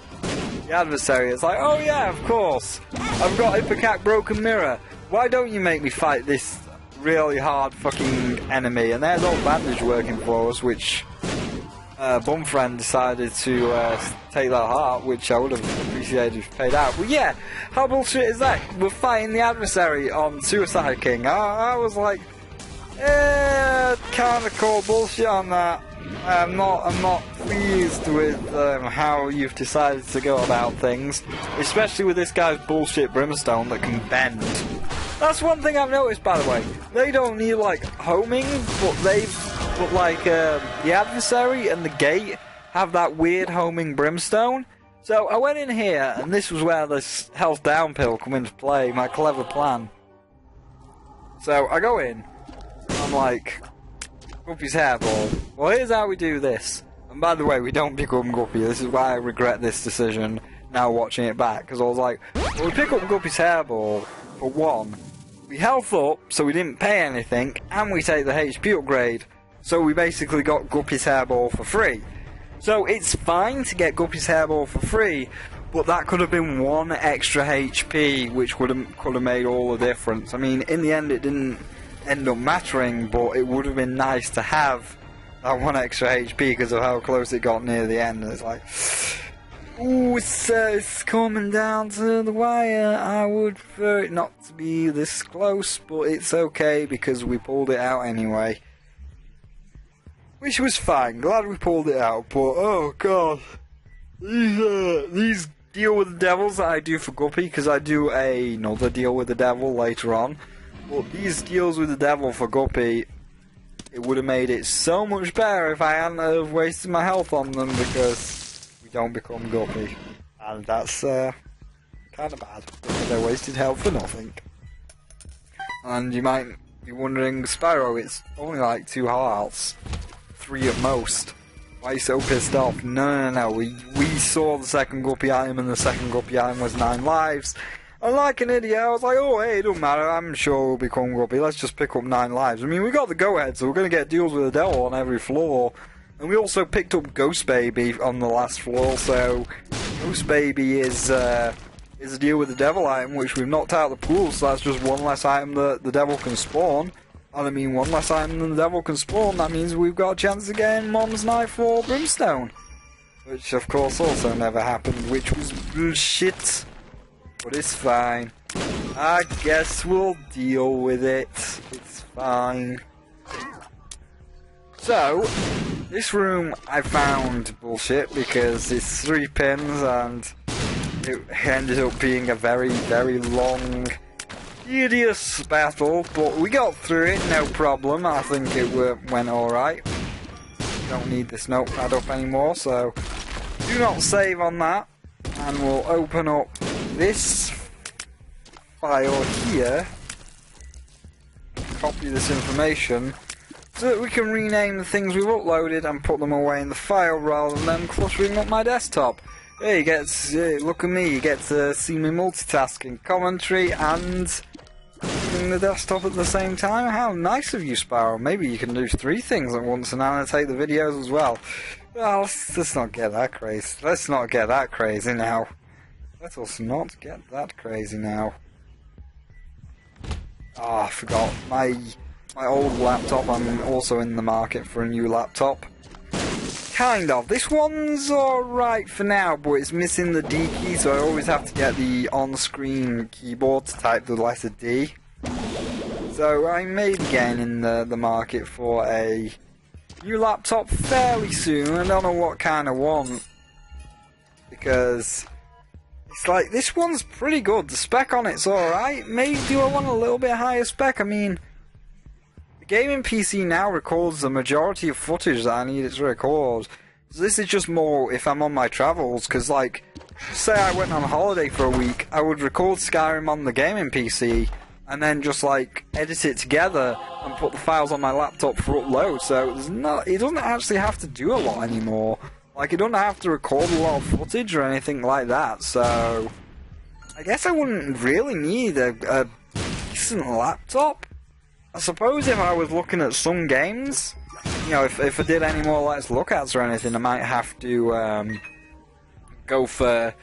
The adversary. It's like, oh yeah, of course, I've got Issac Broken Mirror. Why don't you make me fight this really hard fucking enemy? And there's old Bandage working for us, which Bumfriend decided to take that heart, which I would have appreciated if paid out. But yeah, how bullshit is that? We're fighting the adversary on Suicide King. I was like, kind of call bullshit on that. I'm not pleased with how you've decided to go about things, especially with this guy's bullshit brimstone that can bend. That's one thing I've noticed, by the way. They don't need like homing, but the adversary and the gate have that weird homing brimstone. So I went in here, and this was where this health down pill come into play. My clever plan. So I go in, I'm like, Guppy's hairball. Well, here's how we do this. And by the way, we don't become Guppy. This is why I regret this decision now watching it back. Because I was like, well, we pick up Guppy's hairball for one. We health up, so we didn't pay anything. And we take the HP upgrade. So we basically got Guppy's hairball for free. So it's fine to get Guppy's hairball for free. But that could have been one extra HP, which could have made all the difference. I mean, in the end, it didn't end up mattering, but it would have been nice to have that one extra HP because of how close it got near the end. And it's like, ooh, it's coming down to the wire. I would prefer it not to be this close, but it's okay because we pulled it out anyway. Which was fine, glad we pulled it out, but oh god. These deal with the devils that I do for Guppy, because I do another deal with the devil later on. But these deals with the devil for Guppy, it would have made it so much better if I hadn't have wasted my health on them, because we don't become Guppy. And that's kind of bad, because I wasted health for nothing. And you might be wondering, Spyro, it's only like 2 hearts, 3 at most. Why are you so pissed off? No. We saw the second Guppy item, and the second Guppy item was 9 lives. And like an idiot, I was like, oh hey, it don't matter, I'm sure we'll become Guppy, let's just pick up 9 lives. I mean, we got the go-ahead, so we're going to get deals with the devil on every floor. And we also picked up Ghost Baby on the last floor, so Ghost Baby is a deal with the devil item, which we've knocked out of the pool, so that's just one less item that the devil can spawn. And I mean, one less item than the devil can spawn, that means we've got a chance of getting Mom's Knife or Brimstone. Which of course also never happened, which was bullshit. But it's fine. I guess we'll deal with it. It's fine. So, this room I found bullshit because it's 3 pins and it ended up being a very, very long, tedious battle. But we got through it, no problem. I think it went alright. Don't need this notepad up anymore, so do not save on that. And we'll open up this file here, copy this information, so that we can rename the things we've uploaded and put them away in the file rather than them cluttering up my desktop. Hey, look at me, you get to see me multitasking commentary and using the desktop at the same time. How nice of you, Sparrow. Maybe you can do 3 things at once and annotate the videos as well. Well, let's not get that crazy. Let's not get that crazy now. Let us not get that crazy now. Ah, I forgot. My old laptop, I'm also in the market for a new laptop. Kind of. This one's alright for now, but it's missing the D key, so I always have to get the on-screen keyboard to type the letter D. So I may be getting in the market for a new laptop fairly soon. I don't know what kind I want, because It's like, this one's pretty good. The spec on it's alright. Maybe do I want a little bit higher spec? I mean, the gaming PC now records the majority of footage that I need it to record. So this is just more if I'm on my travels, because like, say I went on holiday for a week, I would record Skyrim on the gaming PC, and then just like edit it together and put the files on my laptop for upload. So it doesn't actually have to do a lot anymore. Like, it doesn't have to record a lot of footage or anything like that, so I guess I wouldn't really need a decent laptop. I suppose if I was looking at some games, you know, if I did any more Let's Look Ats or anything, I might have to go for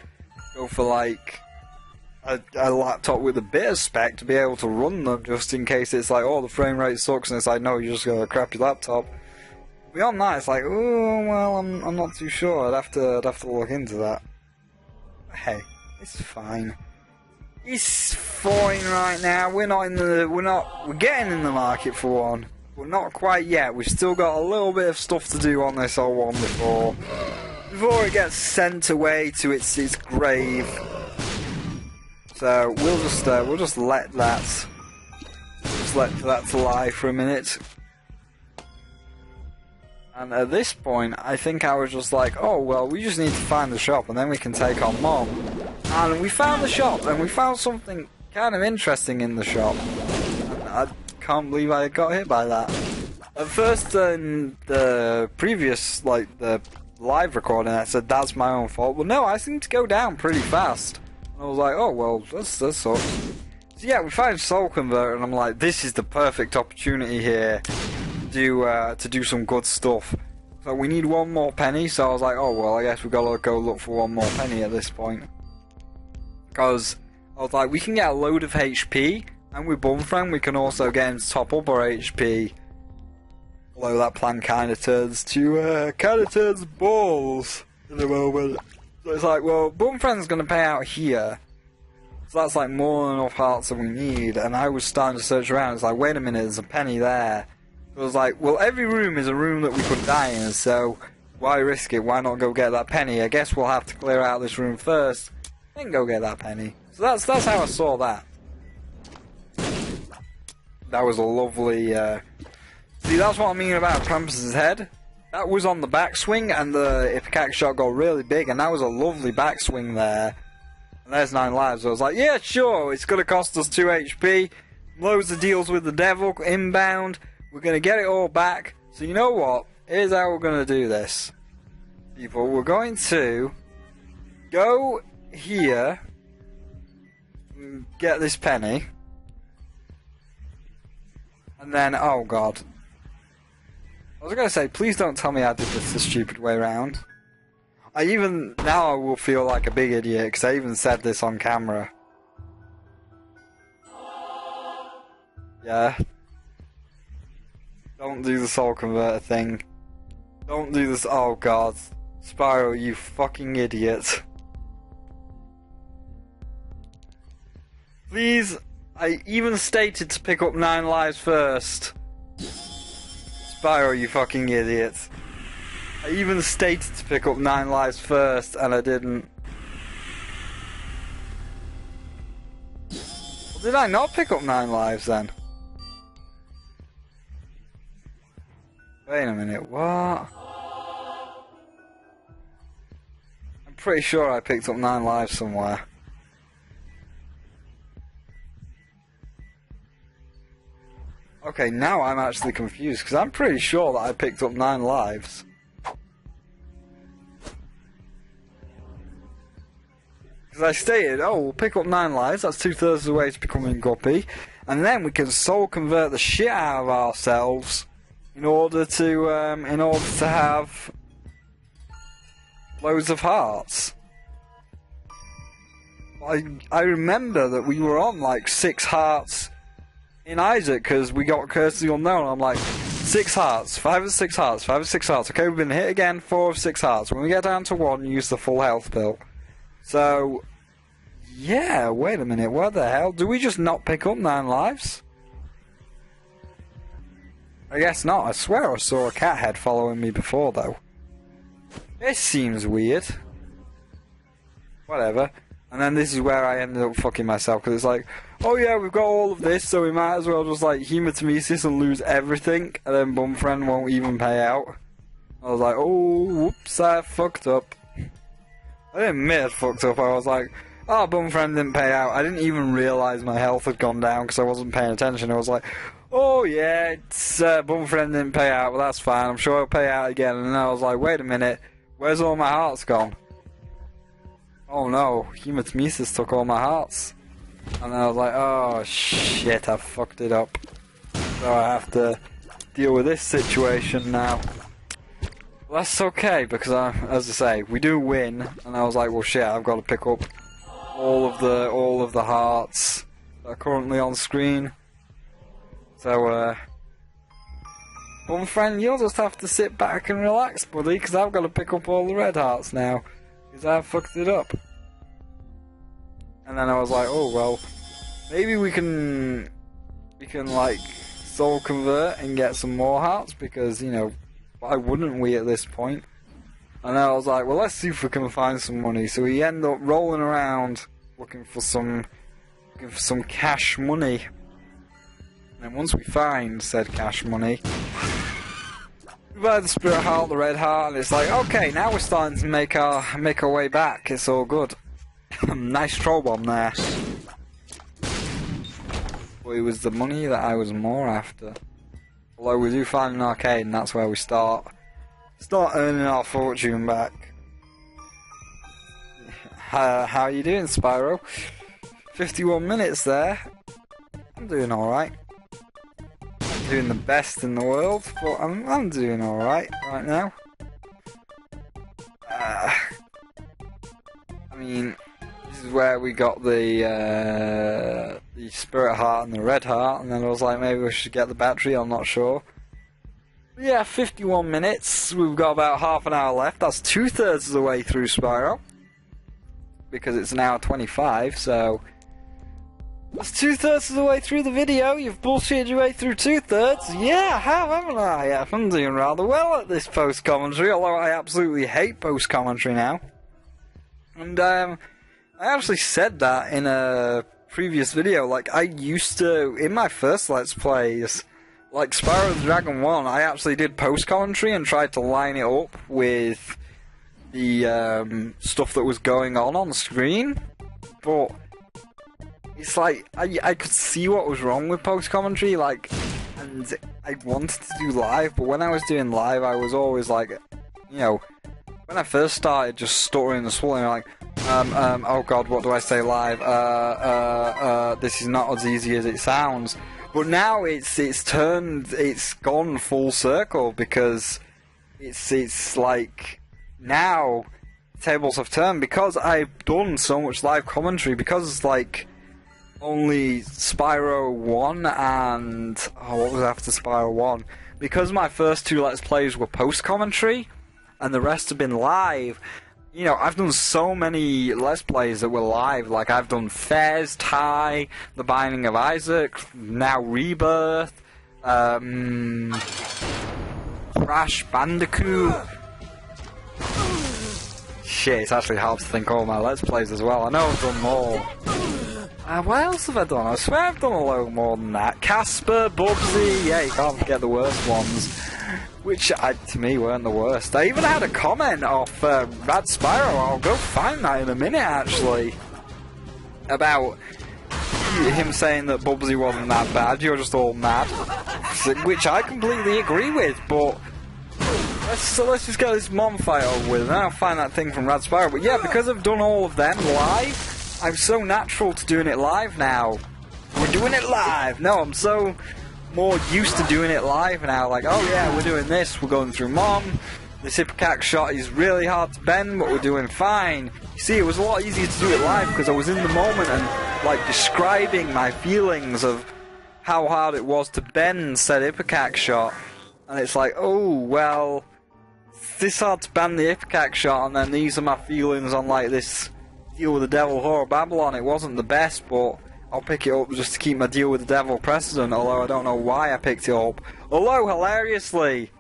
like a laptop with a bit of spec to be able to run them, just in case it's like, oh, the frame rate sucks, and it's like, no, you just got a crappy laptop. Beyond that, it's like, oh, well, I'm not too sure. I'd have to look into that. Hey, it's fine. It's fine right now. We're getting in the market for one, but not quite yet. We've still got a little bit of stuff to do on this old one before it gets sent away to its grave. So we'll just let that lie for a minute. And at this point, I think I was just like, oh, well, we just need to find the shop, and then we can take on Mom. And we found the shop, and we found something kind of interesting in the shop. And I can't believe I got hit by that. At first, in the previous, like, the live recording, I said, that's my own fault. Well, no, I seemed to go down pretty fast. And I was like, oh, well, that sucks. So yeah, we find Soul Converter, and I'm like, this is the perfect opportunity here to do some good stuff. So we need one more penny, so I was like, oh well, I guess we've got to go look for one more penny at this point. Because I was like, we can get a load of HP, and with Bumfriend we can also get him to top up our HP. Although that plan kind of turns balls in a moment. So it's like, well, Bumfriend's going to pay out here, so that's like more than enough hearts that we need. And I was starting to search around, it's like, wait a minute, there's a penny there. I was like, well, every room is a room that we could die in, so why risk it? Why not go get that penny? I guess we'll have to clear out this room first, then go get that penny. So that's how I saw that. That was a lovely... See, that's what I mean about Krampus's head. That was on the backswing, and the Ipecac shot got really big, and that was a lovely backswing there. And there's 9 lives. I was like, yeah, sure, it's going to cost us 2 HP, loads of deals with the devil, inbound... We're going to get it all back. So you know what? Here's how we're going to do this. People, we're going to go here, get this penny, and then, oh god. I was going to say, please don't tell me I did this the stupid way around. Now I will feel like a big idiot, because I even said this on camera. Yeah. Don't do the Soul Converter thing. Don't do this. Oh god. Spyro, you fucking idiot. Please, I even stated to pick up 9 lives first. Spyro, you fucking idiot. I even stated to pick up 9 lives first, and I didn't. Well, did I not pick up 9 lives then? Wait a minute, what? I'm pretty sure I picked up 9 lives somewhere. Okay, now I'm actually confused, because I'm pretty sure that I picked up 9 lives. Because I stated, oh, we'll pick up 9 lives, that's 2/3 of the way to becoming Guppy, and then we can soul convert the shit out of ourselves in order to have loads of hearts. I remember that we were on like 6 hearts in Isaac because we got Curse of the Unknown. I'm like, 6 hearts, 5 of 6 hearts, 5 of 6 hearts. Okay, we've been hit again, 4 of 6 hearts. When we get down to 1, use the full health pill. So, yeah, wait a minute, what the hell? Do we just not pick up 9 lives? I guess not. I swear I saw a cat head following me before, though. This seems weird. Whatever. And then this is where I ended up fucking myself, because it's like, oh yeah, we've got all of this, so we might as well just like hematemesis and lose everything, and then Bumfriend won't even pay out. I was like, oh, whoops, I fucked up. I didn't admit I fucked up, I was like, oh, Bumfriend didn't pay out. I didn't even realise my health had gone down because I wasn't paying attention. I was like, oh yeah, it's Bumfriend didn't pay out, but that's fine, I'm sure he'll pay out again. And then I was like, wait a minute, where's all my hearts gone? Oh no, hematemesis took all my hearts. And then I was like, oh shit, I fucked it up. So I have to deal with this situation now. Well, that's okay, because as I say, we do win, and I was like, well shit, I've got to pick up all of the hearts that are currently on screen. So, Bumfriend, you'll just have to sit back and relax, buddy, because I've got to pick up all the red hearts now, because I fucked it up. And then I was like, oh well, maybe we can like soul convert and get some more hearts, because, you know, why wouldn't we at this point? And then I was like, well, let's see if we can find some money. So we end up rolling around looking for some cash money. And then once we find said cash money, we buy the spirit heart, the red heart, and it's like, okay, now we're starting to make our way back. It's all good. Nice troll bomb there. But it was the money that I was more after. Although we do find an arcade, and that's where we start earning our fortune back. How are you doing, Spyro? 51 minutes there. I'm doing alright. I'm doing the best in the world, but I'm doing alright right now. I mean, this is where we got the spirit heart and the red heart, and then I was like, maybe we should get the battery, I'm not sure. But yeah, 51 minutes, we've got about half an hour left, that's 2/3 of the way through Spyro. Because it's an hour 25, so that's 2/3 of the way through the video. You've bullshitted your way through 2/3. Yeah, I have, haven't I? Yeah, I'm doing rather well at this post-commentary, although I absolutely hate post-commentary now. And I actually said that in a previous video. Like, I used to, in my first Let's Plays, like Spyro the Dragon 1, I actually did post-commentary and tried to line it up with the stuff that was going on screen, but it's like I could see what was wrong with post commentary, like, and I wanted to do live, but when I was doing live, I was always like, you know, when I first started, just stuttering and swallowing, like, oh god, what do I say live? This is not as easy as it sounds. But now it's gone full circle, because it's like, now tables have turned, because I've done so much live commentary, because like only Spyro 1 and what was after Spyro 1, because my first two Let's Plays were post commentary and the rest have been live. You know, I've done so many Let's Plays that were live. Like, I've done Fez, Ty, The Binding of Isaac, now Rebirth, Crash Bandicoot. Shit, it's actually hard to think of all my Let's Plays as well. I know I've done more. What else have I done? I swear I've done a load more than that. Casper, Bubsy, yeah, you can't forget the worst ones. Which, to me, weren't the worst. I even had a comment off Rad Spyro, I'll go find that in a minute, actually, about him saying that Bubsy wasn't that bad, you're just all mad. Which I completely agree with, but let's just get this mom fight over with, and I'll find that thing from Rad Spyro. But yeah, because I've done all of them live, I'm so natural to doing it live now. We're doing it live! No, I'm so more used to doing it live now, like, oh yeah, we're doing this, we're going through Mom, this Ipecac shot is really hard to bend, but we're doing fine. You see, it was a lot easier to do it live, because I was in the moment and, like, describing my feelings of how hard it was to bend said Ipecac shot, and it's like, oh, well, it's this hard to bend the Ipecac shot, and then these are my feelings on, like, this Deal with the Devil Whore of Babylon. It wasn't the best, but I'll pick it up just to keep my Deal with the Devil precedent, although I don't know why I picked it up. Although, hilariously,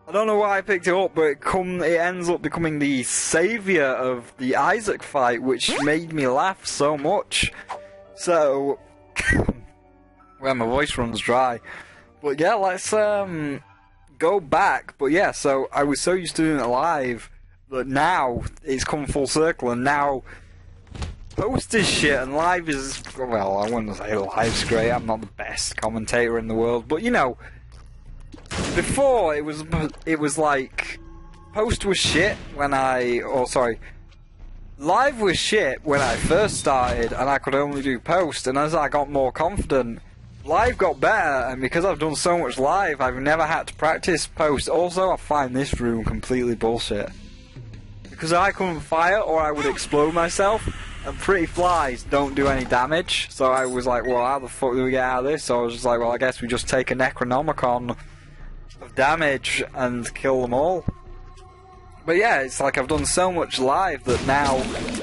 I don't know why I picked it up, but it ends up becoming the saviour of the Issac fight, which made me laugh so much. So, well, my voice runs dry. But yeah, let's go back. But yeah, so I was so used to doing it live that now it's come full circle, and now post is shit and live is, well, I wouldn't say live's great. I'm not the best commentator in the world, but you know. Before, it was like, post was shit when live was shit when I first started, and I could only do post, and as I got more confident, live got better, and because I've done so much live, I've never had to practice post. Also, I find this room completely bullshit. Because I couldn't fire, or I would explode myself, and pretty flies don't do any damage, so I was like, well, how the fuck do we get out of this? So I was just like, well, I guess we just take a Necronomicon of damage and kill them all. But yeah, it's like I've done so much live that now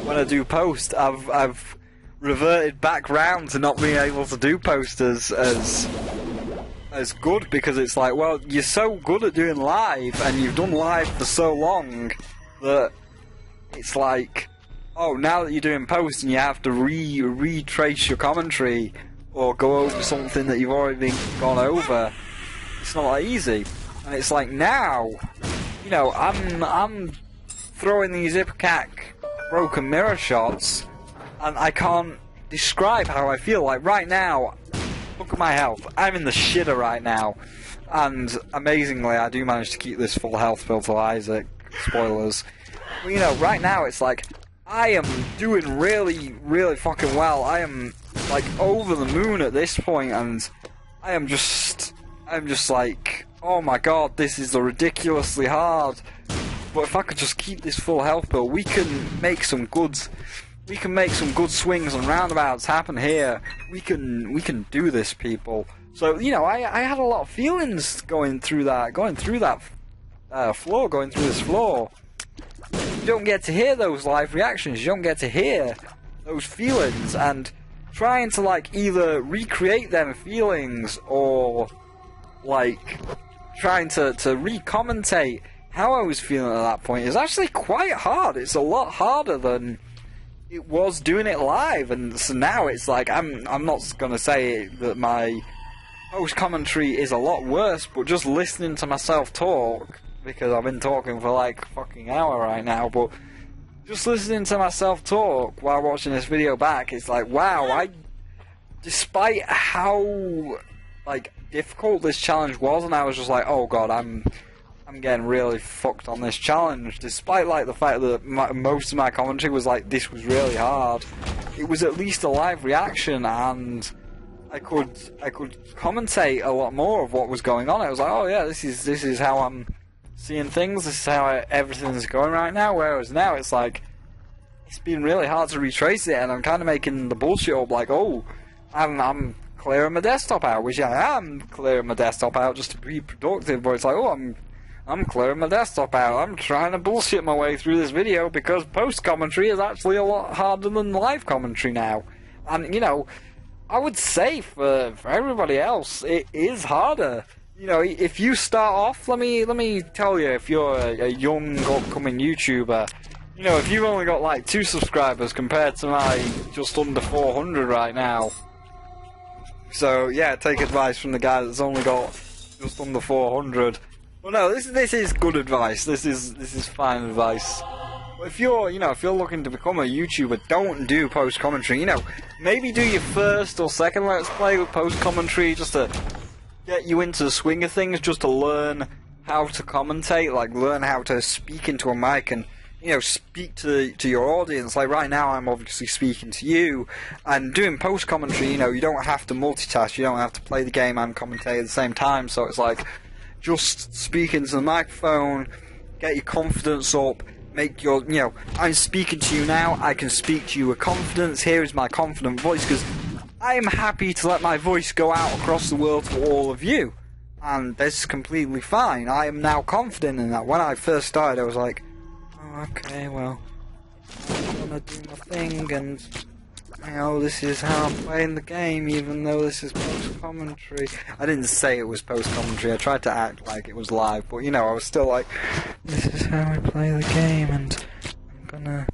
when I do post, I've reverted back round to not being able to do post as good, because it's like, well, you're so good at doing live and you've done live for so long that it's like, oh, now that you're doing post and you have to retrace your commentary or go over something that you've already gone over, it's not that easy. And it's like now, you know, I'm throwing these Issac broken mirror shots, and I can't describe how I feel. Like right now, look at my health. I'm in the shitter right now, and amazingly, I do manage to keep this full health build till Issac. Spoilers. But, you know, right now it's like I am doing really, really fucking well. I am like over the moon at this point, and I'm just like, oh my god, this is ridiculously hard. But if I could just keep this full health build, we can make some good swings and roundabouts happen here. We can do this, people. So, you know, I had a lot of feelings going through this floor. You don't get to hear those live reactions, you don't get to hear those feelings, and trying to like either recreate them feelings or like trying to re-commentate how I was feeling at that point is actually quite hard. It's a lot harder than it was doing it live, and so now it's like I'm not gonna say that my post commentary is a lot worse, but just listening to myself talk, because I've been talking for like a fucking hour right now, but just listening to myself talk while watching this video back, it's like, wow, despite how like difficult this challenge was, and I was just like, oh god, I'm getting really fucked on this challenge, despite like the fact that most of my commentary was like, this was really hard, it was at least a live reaction, and I could commentate a lot more of what was going on. I was like, oh yeah, this is how I'm seeing things, this is how everything's going right now, whereas now it's like, it's been really hard to retrace it, and I'm kind of making the bullshit up like, oh, I'm clearing my desktop out, which I am clearing my desktop out just to be productive, but it's like, oh, I'm clearing my desktop out, I'm trying to bullshit my way through this video, because post-commentary is actually a lot harder than live commentary now. And, you know, I would say for everybody else, it is harder. You know, if you start off, let me tell you, if you're a young upcoming YouTuber, you know, if you've only got like 2 subscribers compared to my just under 400 right now. So yeah, take advice from the guy that's only got just under 400. Well, no, this is good advice. This is fine advice. But if you're looking to become a YouTuber, don't do post commentary. You know, maybe do your first or second Let's Play with post commentary just to get you into the swing of things, just to learn how to commentate, like learn how to speak into a mic and, you know, speak to your audience. Like right now I'm obviously speaking to you, and doing post commentary, you know, you don't have to multitask, you don't have to play the game and commentate at the same time, so it's like, just speak into the microphone, get your confidence up, make your, you know, I'm speaking to you now, I can speak to you with confidence, here is my confident voice, because I am happy to let my voice go out across the world to all of you, and this is completely fine. I am now confident in that. When I first started, I was like, oh, okay, well, I'm gonna do my thing, and this is how I'm playing the game, even though this is post-commentary. I didn't say it was post-commentary, I tried to act like it was live, but I was still like, this is how I play the game, and I'm gonna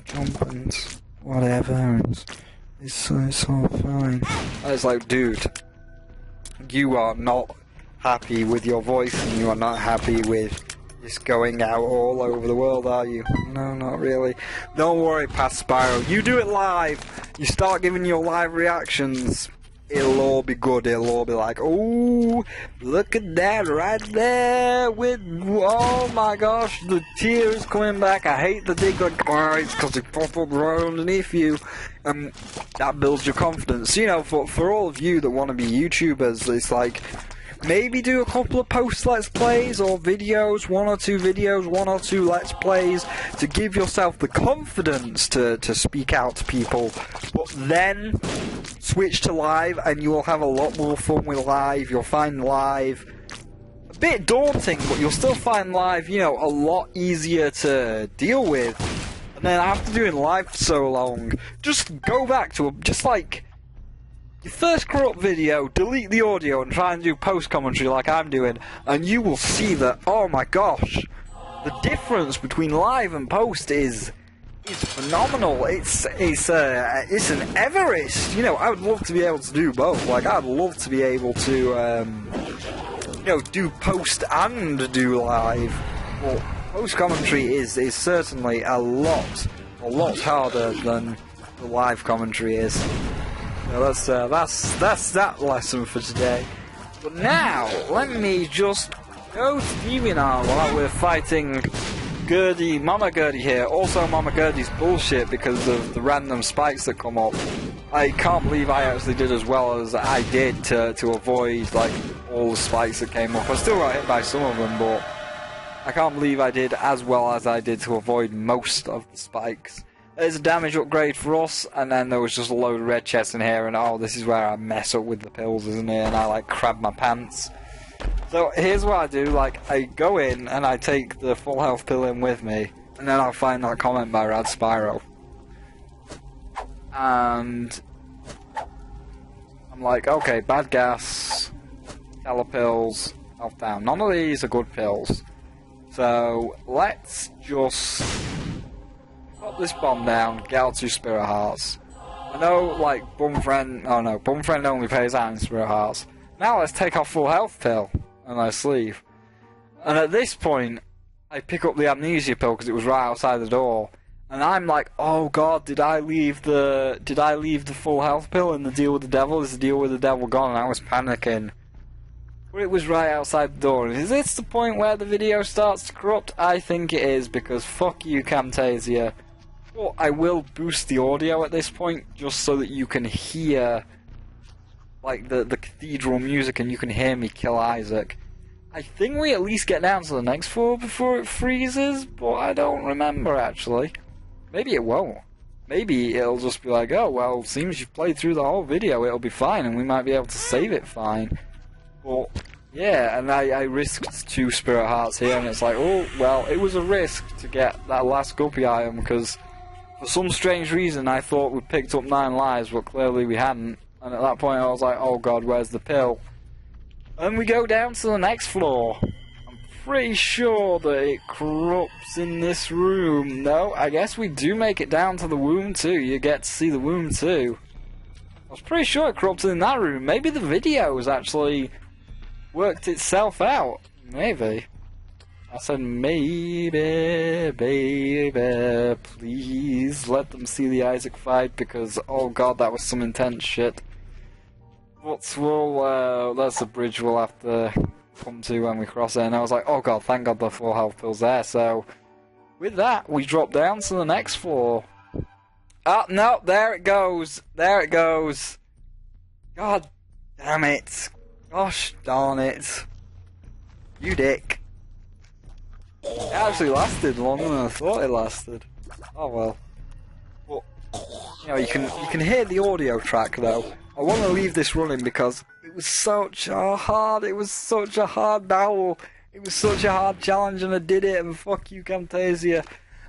jump and whatever, and it's all fine. I was like, dude, you are not happy with your voice, and you are not happy with just going out all over the world, are you? No, not really. Don't worry, past Spyro. You do it live. You start giving your live reactions. It'll all be good. It'll all be like, oh, look at that right there. Oh my gosh, the tears coming back. I hate that they got quiet because they pop up right underneath you. That builds your confidence. For all of you that want to be YouTubers, it's like, maybe do a couple of post let's plays or videos, one or two let's plays to give yourself the confidence to speak out to people, but then switch to live and you will have a lot more fun with live. You'll find live a bit daunting, but you'll still find live, a lot easier to deal with. And then after doing live for so long, just go back to your first corrupt video, delete the audio and try and do post-commentary like I'm doing, and you will see that, oh my gosh, the difference between live and post is phenomenal. It's an Everest. I would love to be able to do both. Like, I'd love to be able to, do post and do live. Well, post-commentary is certainly a lot harder than the live commentary is. That's that lesson for today. But now, let me just go to DeviantArt while we're fighting Mama Gertie here. Also, Mama Gertie's bullshit because of the random spikes that come up. I can't believe I actually did as well as I did to avoid all the spikes that came up. I still got hit by some of them, but I can't believe I did as well as I did to avoid most of the spikes. There's a damage upgrade for us, and then there was just a load of red chests in here, and oh, this is where I mess up with the pills, isn't it? And I crab my pants. So here's what I do, I go in and I take the full health pill in with me, and then I'll find that comment by Rad Spyro. And I'm like, okay, bad gas, teller pills, health down. None of these are good pills. So let's just put this bomb down, get our 2 spirit hearts. I know, Bum Friend only pays out in spirit hearts. Now let's take our full health pill, and let's leave. And at this point, I pick up the amnesia pill because it was right outside the door, and I'm like, oh god, did I leave the full health pill in the deal with the devil? Is the deal with the devil gone? And I was panicking. But it was right outside the door. Is this the point where the video starts to corrupt? I think it is, because fuck you, Camtasia. But I will boost the audio at this point, just so that you can hear, the cathedral music, and you can hear me kill Isaac. I think we at least get down to the next floor before it freezes, but I don't remember, actually. Maybe it won't. Maybe it'll just be like, oh, well, seems you've played through the whole video, it'll be fine, and we might be able to save it fine. But, yeah, and I risked 2 spirit hearts here, and it's like, oh, well, it was a risk to get that last guppy item, because for some strange reason I thought we picked up 9 lives, but clearly we hadn't. And at that point I was like, oh god, where's the pill? And we go down to the next floor. I'm pretty sure that it corrupts in this room. No, I guess we do make it down to the womb too. You get to see the womb too. I was pretty sure it corrupted in that room. Maybe the video has actually worked itself out. Maybe. I said, maybe, baby, please let them see the Isaac fight, because, oh god, that was some intense shit. But that's a bridge we'll have to come to when we cross it, and I was like, oh god, thank god the full health pill's there. So, with that, we drop down to the next floor. Oh, no, there it goes, God damn it. Gosh darn it. You dick. It actually lasted longer than I thought it lasted. Oh well. But, you can hear the audio track though. I want to leave this running because it was such a hard battle. It was such a hard challenge, and I did it, and fuck you, Camtasia.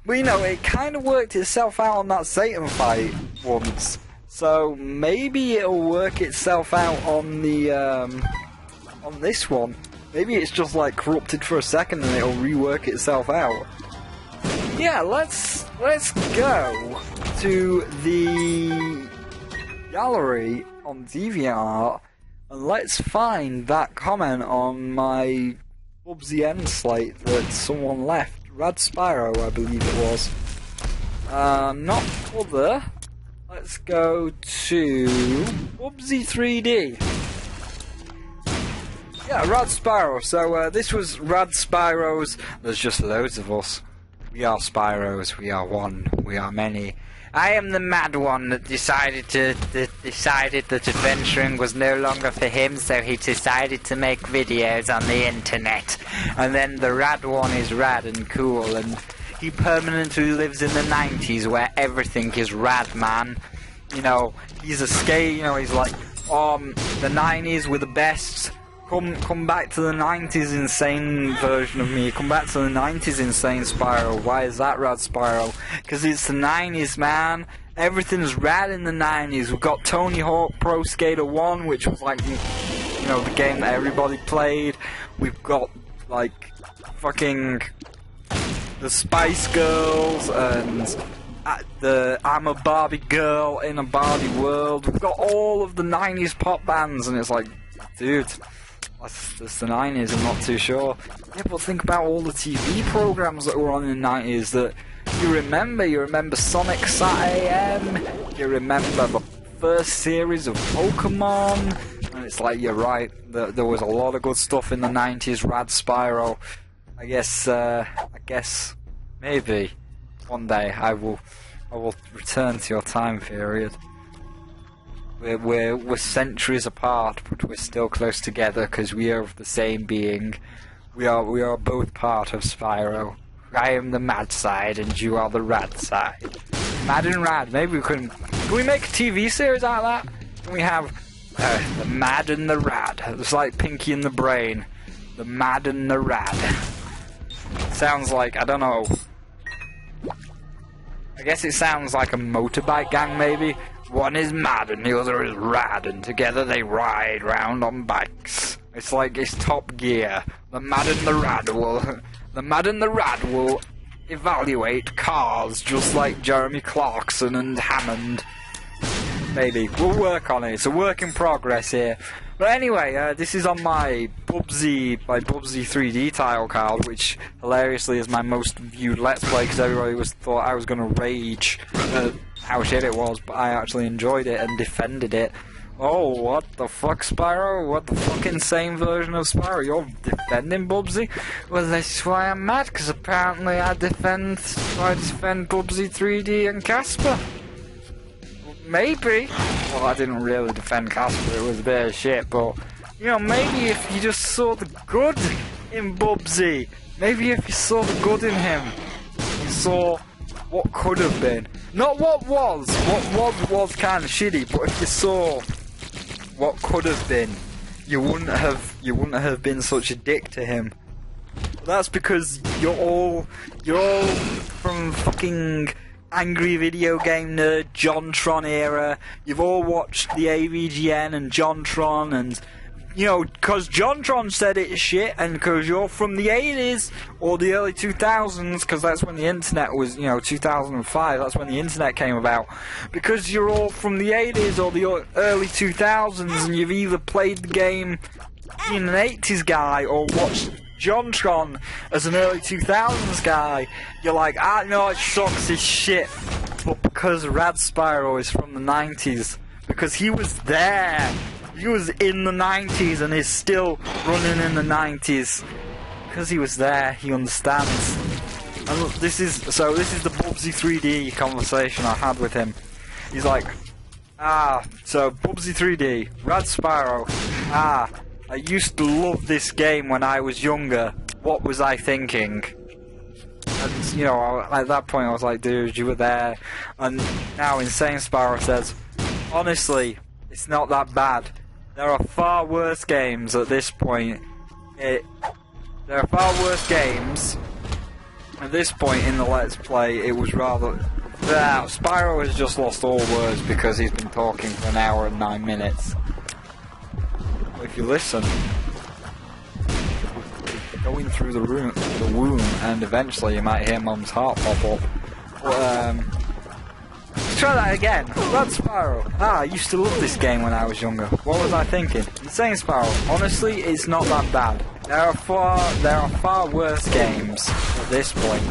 But it kind of worked itself out on that Satan fight once. So maybe it'll work itself out on the on this one. Maybe it's just like corrupted for a second and it'll rework itself out. Yeah, let's go to the gallery on DeviantArt and let's find that comment on my Bubsy End slate that someone left. Rad Spyro, I believe it was. Not other. Let's go to Bubsy 3D. Yeah, Rad Spyro. So this was Rad Spyro's. There's just loads of us. We are Spyros. We are one. We are many. I am the mad one that decided that adventuring was no longer for him, so he decided to make videos on the internet. And then the rad one is rad and cool, and he permanently lives in the 90s where everything is rad, man. You know, he's a skate, you know, he's like, the 90s were the best. Come back to the 90s insane version of me. Come back to the 90s insane Spyro. Why is that Rad Spyro? Because it's the 90s, man. Everything's rad in the 90s. We've got Tony Hawk Pro Skater 1, which was like, you know, the game that everybody played. We've got, like, fucking the Spice Girls and the I'm a Barbie girl in a Barbie world. We've got all of the 90s pop bands, and it's like, dude, that's the 90s, I'm not too sure. Yeah, but think about all the TV programs that were on in the 90s that you remember. You remember Sonic Sat AM, you remember the first series of Pokemon, and it's like, you're right, there was a lot of good stuff in the 90s. Rad Spyro. I guess maybe one day I will return to your time period. We're centuries apart, but we're still close together because we are of the same being. We are both part of Spyro. I am the mad side, and you are the rad side. Mad and rad. Maybe we can we make a TV series out of that? Can we have the mad and the rad? It's like Pinky and the Brain. The mad and the rad. Sounds like, I don't know. I guess it sounds like a motorbike gang, maybe. One is mad and the other is rad, and together they ride round on bikes. It's like it's Top Gear. The mad and the rad will evaluate cars just like Jeremy Clarkson and Hammond. Maybe. We'll work on it. It's a work in progress here. But anyway, this is on my Bubsy 3D tile card, which hilariously is my most viewed Let's Play because everybody thought I was going to rage at how shit it was, but I actually enjoyed it and defended it. Oh, what the fuck, Spyro? What the fuck insane version of Spyro? You're defending Bubsy? Well, that's why I'm mad, because apparently I defend Bubsy 3D and Casper. Maybe. Well, I didn't really defend Casper, it was a bit of shit, but, you know, maybe if you just saw the good in Bubsy, maybe if you saw the good in him, you saw what could have been. Not what was. What was kind of shitty, but if you saw what could have been, you wouldn't have been such a dick to him. That's because you're all from fucking angry video game nerd JonTron era. You've all watched the AVGN and JonTron, and you know, because JonTron said it's shit, and because you're from the 80s or the early 2000s, because that's when the internet was, you know, 2005, that's when the internet came about. Because you're all from the 80s or the early 2000s, and you've either played the game being an 80s guy or watched JonTron as an early 2000s guy, you're like, no, it sucks, it's shit. But because Rad Spyro is from the 90s, because he was there, he was in the 90s and is still running in the 90s. Because he was there, he understands. And look, this is the Bubsy 3D conversation I had with him. He's like, so Bubsy 3D, Rad Spyro, I used to love this game when I was younger. What was I thinking? And, you know, at that point I was like, dude, you were there. And now Insane Spyro says, honestly, it's not that bad. There are far worse games at this point. There are far worse games. At this point in the Let's Play, it was rather Now, Spyro has just lost all words because he's been talking for an hour and 9 minutes. But if you listen, going through the womb, and eventually you might hear Mum's heart pop up. But, let's try that again. Red Spyro. I used to love this game when I was younger. What was I thinking? Insane Spyro. Honestly, it's not that bad. There are far worse games at this point.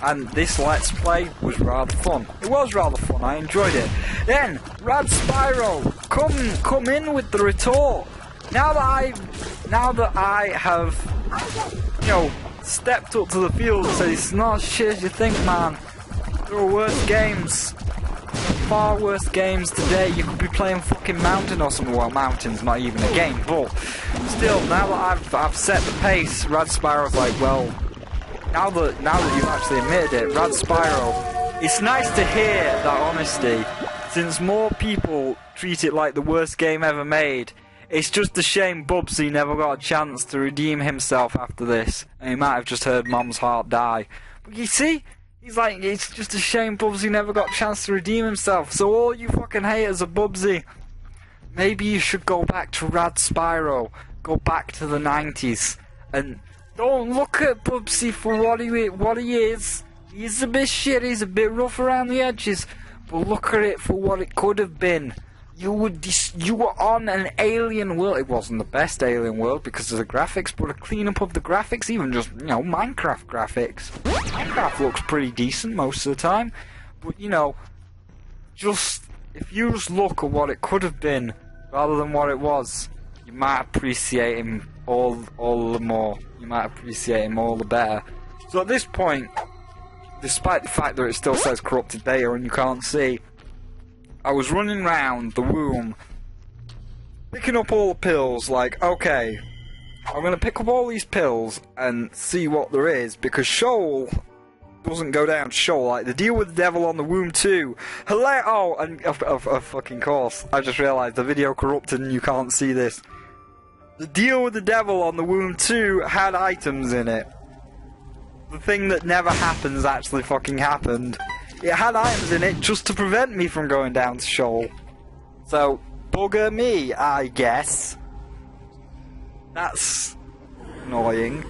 And this Let's Play was rather fun. It was rather fun, I enjoyed it. Then, Rad Spyro, come in with the retort. Now that I have, you know, stepped up to the field and said it's not as shit as you think, man. There are worse games. Far worse games today. You could be playing fucking Mountain or something. Well, Mountain's not even a game, but still, now that I've set the pace, Rad Spyro's like, well, now that you've actually admitted it, Rad Spyro, it's nice to hear that honesty, since more people treat it like the worst game ever made. It's just a shame Bubsy never got a chance to redeem himself after this, and he might have just heard Mom's heart die. But you see, he's like, it's just a shame Bubsy never got a chance to redeem himself, so all you fucking haters of Bubsy, maybe you should go back to Rad Spyro, go back to the 90s, and don't look at Bubsy for what he is. He's a bit shit, he's a bit rough around the edges, but look at it for what it could have been. You were on an alien world. It wasn't the best alien world because of the graphics, but a clean-up of the graphics, even just, you know, Minecraft graphics. Minecraft looks pretty decent most of the time, but, you know, just, if you just look at what it could have been rather than what it was, you might appreciate him all the more. You might appreciate him all the better. So at this point, despite the fact that it still says corrupted beta and you can't see, I was running around the womb, picking up all the pills, like, okay, I'm going to pick up all these pills and see what there is, because Shoal doesn't go down to Shoal, like, the deal with the devil on the womb too. Oh, and of fucking course, I just realised the video corrupted and you can't see this. The deal with the devil on the womb 2 had items in it. The thing that never happens actually fucking happened. It had items in it just to prevent me from going down to Shoal. So, bugger me, I guess. That's annoying.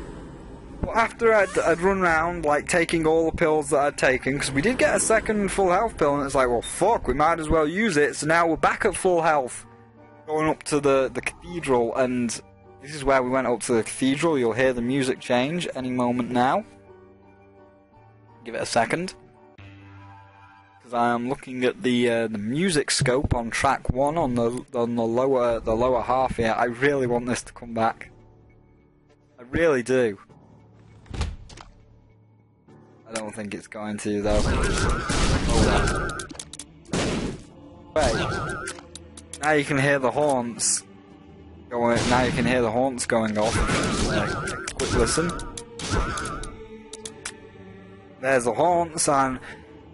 But after I'd run around, like, taking all the pills that I'd taken, because we did get a second full health pill, and it's like, well, fuck, we might as well use it, so now we're back at full health. Going up to the cathedral, and this is where we went up to the cathedral. You'll hear the music change any moment now. Give it a second. Because I am looking at the music scope on track 1 on the lower half here. I really want this to come back. I really do. I don't think it's going to though. Oh well. Wait. Now you can hear the haunts going. Now you can hear the haunts going off. Take a quick listen. There's the haunts, and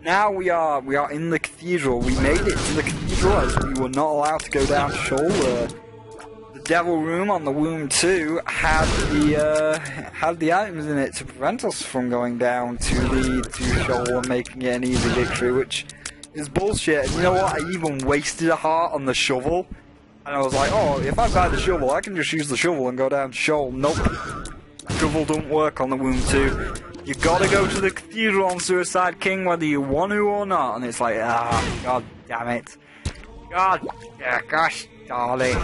now we are in the cathedral. We made it to the cathedral as we were not allowed to go down Shoal. The devil room on the womb 2 had the items in it to prevent us from going down to Shoal and making it an easy victory, which is bullshit. And you know what? I even wasted a heart on the shovel, and I was like, oh, if I buy the shovel, I can just use the shovel and go down to Shoal. Nope, shovel don't work on the womb 2. You gotta go to the cathedral on Suicide King whether you want to or not. And it's like, god damn it. Gosh darn it.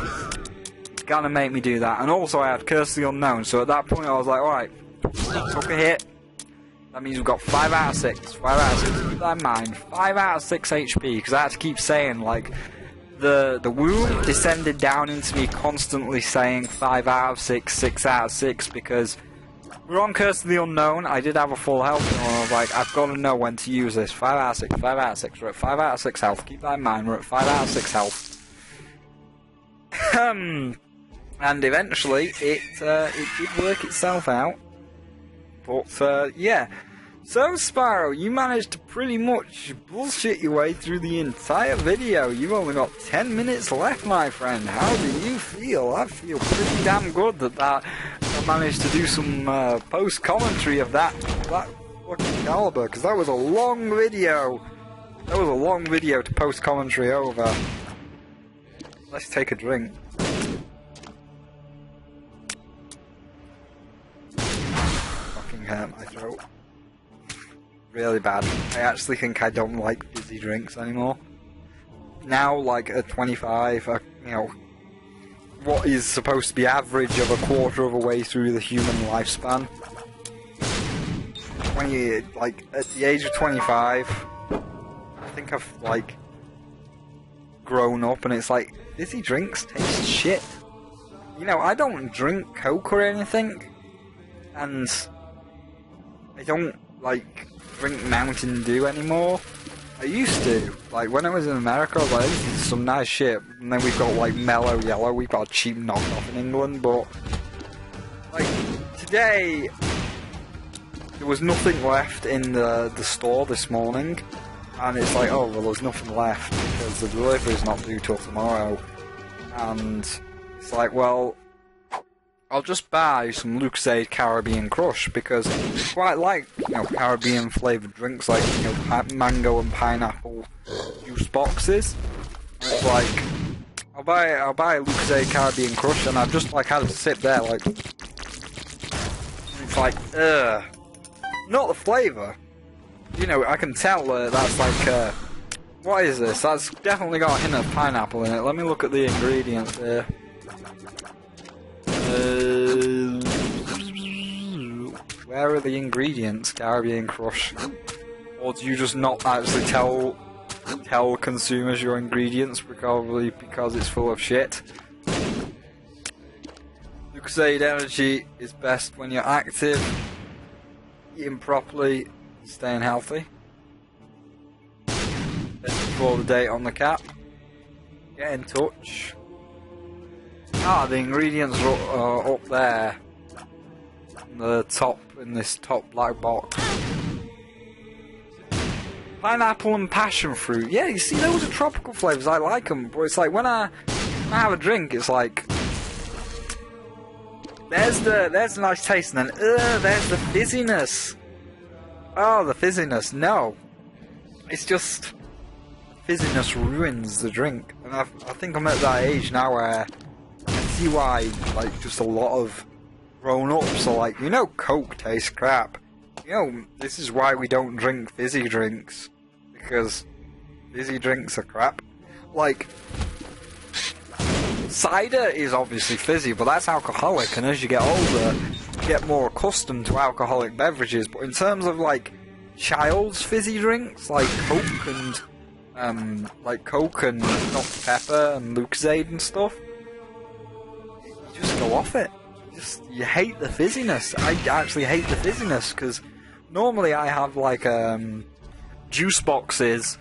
It's gonna make me do that. And also I had Curse of the Unknown, so at that point I was like, alright, took a hit. That means we've got 5 out of 6. 5 out of 6, keep that in mind. 5 out of 6 HP, because I had to keep saying, like, the womb descended down into me constantly saying 5 out of 6, 6 out of 6, because we're on Curse of the Unknown. I did have a full health, and I was like, I've got to know when to use this. 5 out of 6, 5 out of 6. We're at 5 out of 6 health. Keep that in mind. We're at 5 out of 6 health. And eventually, it did work itself out. But, yeah. So, Spyro, you managed to pretty much bullshit your way through the entire video. You've only got 10 minutes left, my friend. How do you feel? I feel pretty damn good that I managed to do some post-commentary of that fucking caliber, because that was a long video. That was a long video to post commentary over. Let's take a drink. Fucking hurt my throat. Really bad. I actually think I don't like fizzy drinks anymore. Now, like at 25, you know, what is supposed to be average of a quarter of a way through the human lifespan. Like at the age of 25, I think I've like grown up, and it's like fizzy drinks taste shit. You know, I don't drink Coke or anything, and I don't like drink Mountain Dew anymore. I used to. Like, when I was in America, I was like, this is some nice shit. And then we've got, like, Mellow Yellow. We've got a cheap knockoff in England, but... Like, today... There was nothing left in the store this morning. And it's like, oh, well, there's nothing left because the delivery's not due till tomorrow. And it's like, well... I'll just buy some Lucozade Caribbean Crush because I quite like, you know, Caribbean flavoured drinks like, you know, mango and pineapple juice boxes. And it's like, I'll buy a Lucozade Caribbean Crush, and I've just like had a sip there, like, and it's like, not the flavour. You know, I can tell that's like, what is this? That's definitely got a hint of pineapple in it. Let me look at the ingredients here. Where are the ingredients, Caribbean Crush? Or do you just not actually tell consumers your ingredients probably because it's full of shit? Lucozade Energy is best when you're active, eating properly, staying healthy. Let's before the date on the cap. Get in touch. Ah, the ingredients are up there. The top, in this top black box. Pineapple and passion fruit. Yeah, you see, those are tropical flavours. I like them, but it's like when I have a drink, it's like there's the nice taste, and then there's the fizziness. Oh, the fizziness. No, it's just fizziness ruins the drink, and I think I'm at that age now where I see why, like, just a lot of grown-ups are like, you know, Coke tastes crap. You know, this is why we don't drink fizzy drinks. Because fizzy drinks are crap. Like, cider is obviously fizzy, but that's alcoholic, and as you get older, you get more accustomed to alcoholic beverages. But in terms of, like, child's fizzy drinks, like Coke and Dr. Pepper and Lucozade and stuff, you just go off it. You hate the fizziness. I actually hate the fizziness because normally I have like juice boxes.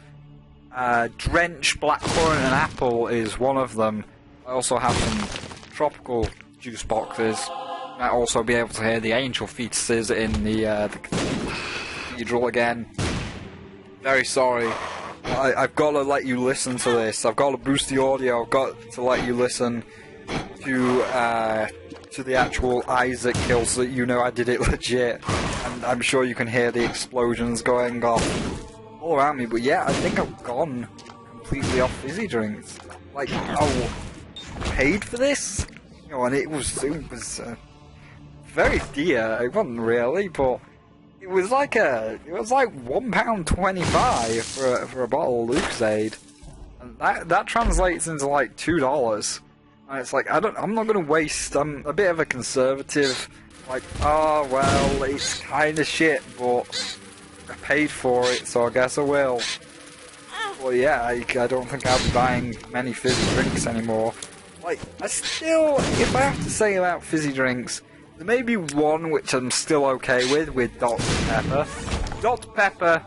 Drenched blackcurrant and apple is one of them. I also have some tropical juice boxes. Might also be able to hear the angel fetuses in the cathedral again. Very sorry. I've got to let you listen to this. I've got to boost the audio. I've got to let you listen to the actual Issac kill so that you know I did it legit. And I'm sure you can hear the explosions going off all around me. But yeah, I think I've gone completely off fizzy drinks. Like, I paid for this? You know, and it was very dear. It wasn't really, but it was like £1.25 for a bottle of Lucozade. And that translates into like $2. And it's like, I'm not going to waste, I'm a bit of a conservative, like, oh, well, it's kind of shit, but I paid for it, so I guess I will. Well, yeah, I don't think I'll be buying many fizzy drinks anymore. Like, if I have to say about fizzy drinks, there may be one which I'm still okay with Dr. Pepper. Dr. Pepper,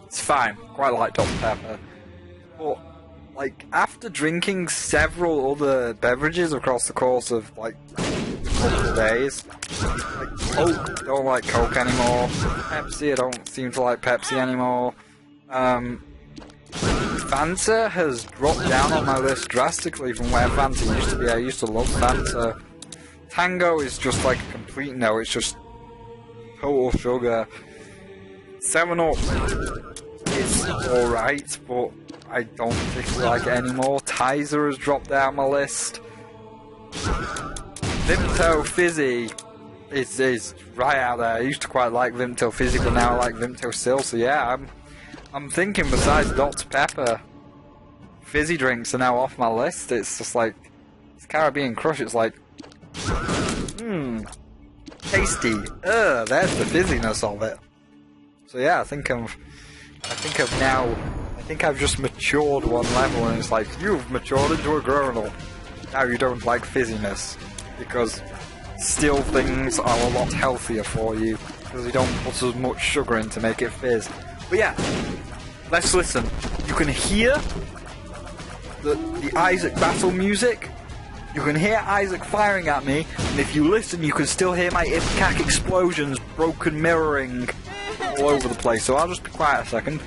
it's fine, quite like Dr. Pepper. But like, after drinking several other beverages across the course of, like, a couple of days, like, Coke, don't like Coke anymore. Pepsi, I don't seem to like Pepsi anymore. Fanta has dropped down on my list drastically from where Fanta used to be. I used to love Fanta. Tango is just like a complete no, it's just total sugar. 7-Up, it's alright, but I don't particularly like it anymore. Tizer has dropped down my list. Vimto Fizzy is right out there. I used to quite like Vimto Fizzy, but now I like Vimto still. So yeah, I'm thinking besides Dr. Pepper, fizzy drinks are now off my list. It's just like, it's Caribbean Crush. It's like, tasty. There's the fizziness of it. So yeah, I think I've just matured one level, and it's like, you've matured into a grown-up. Now you don't like fizziness, because still things are a lot healthier for you, because you don't put as much sugar in to make it fizz. But yeah, let's listen. You can hear the Issac battle music. You can hear Issac firing at me, and if you listen, you can still hear my Ipecac explosions, broken mirroring all over the place. So I'll just be quiet a second.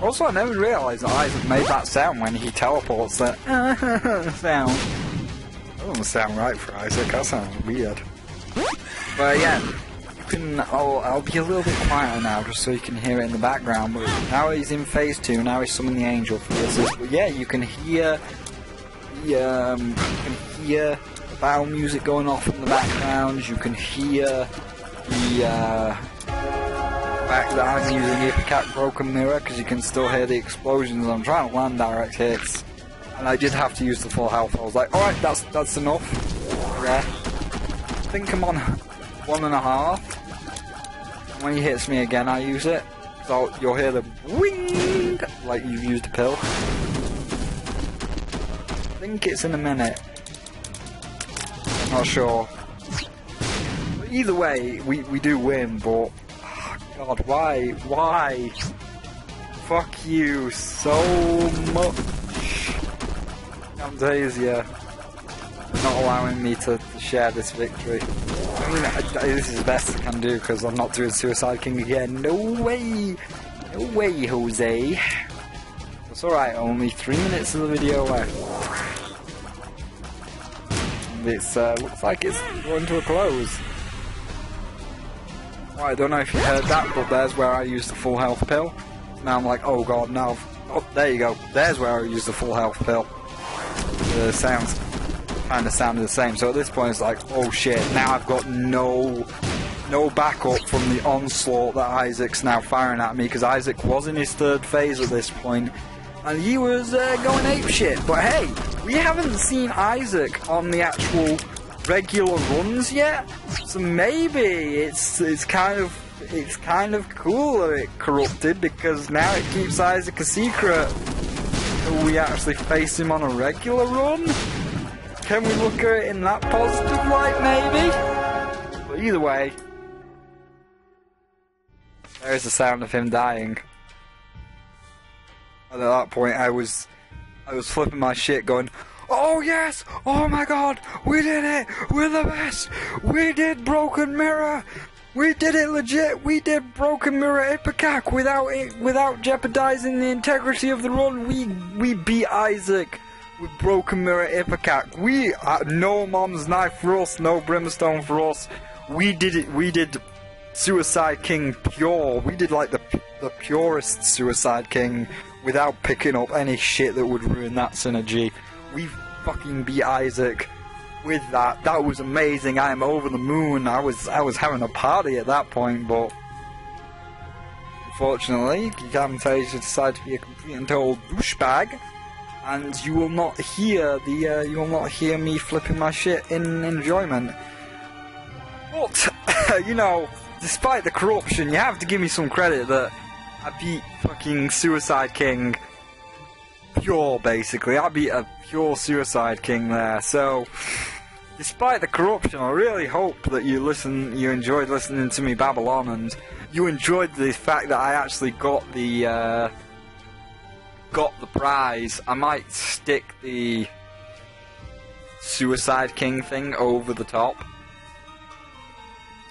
Also, I never realised that Issac made that sound when he teleports. That sound. That doesn't sound right for Issac. That sounds weird. But yeah, you can. I'll be a little bit quieter now, just so you can hear it in the background. But now he's in phase 2. Now he's summoned the angel for this. But yeah, you can hear the battle music going off in the background. You can hear the fact that I'm using Ipecac Broken Mirror, because you can still hear the explosions. I'm trying to land direct hits, and I did have to use the full health. I was like, alright, that's enough. Yeah. I think I'm on 1.5. When he hits me again, I use it. So you'll hear the wing, like you've used a pill. I think it's in a minute. I'm not sure. But either way, we do win, but God, why? Fuck you so much, Camtasia, not allowing me to share this victory. I mean, this is the best I can do, because I'm not doing Suicide King again. No way, Jose. It's alright, only 3 minutes of the video left. And it's looks like it's going to a close. Well, I don't know if you heard that, but there's where I used the full health pill. Now I'm like, oh god, no. Oh, there you go. There's where I used the full health pill. The sounds kind of sounded the same. So at this point, it's like, oh shit. Now I've got no backup from the onslaught that Issac's now firing at me, because Issac was in his 3rd phase at this point, and he was going apeshit. But hey, we haven't seen Issac on the actual regular runs yet, so maybe it's kind of cool that it corrupted, because now it keeps Issac a secret. Will we actually face him on a regular run? Can we look at it in that positive light, maybe? But either way, there's the sound of him dying. And at that point, I was flipping my shit, going, oh yes! Oh my god! We did it! We're the best! We did Broken Mirror! We did it legit! We did Broken Mirror Ipecac without jeopardizing the integrity of the run. We beat Issac with Broken Mirror Ipecac. We no Mom's Knife for us, no Brimstone for us. We did it. We did Suicide King pure. We did like the purest Suicide King without picking up any shit that would ruin that synergy. We fucking beat Issac with that. That was amazing. I am over the moon. I was having a party at that point, but unfortunately, Camtasia decided to be a complete and total douchebag, and you will not hear me flipping my shit in enjoyment. But you know, despite the corruption, you have to give me some credit that I beat fucking Suicide King pure, basically. I beat a pure Suicide King there, so despite the corruption, I really hope that you enjoyed listening to me babble on, and you enjoyed the fact that I actually got the prize. I might stick the Suicide King thing over the top.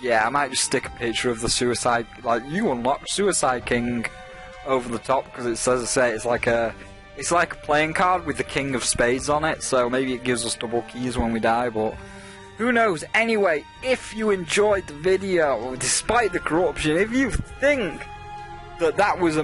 Yeah, I might just stick a picture of the Suicide, like, you unlock Suicide King over the top, because it says, it's like a It's like a playing card with the King of Spades on it, so maybe it gives us double keys when we die, but who knows. Anyway, if you enjoyed the video, despite the corruption, if you think that was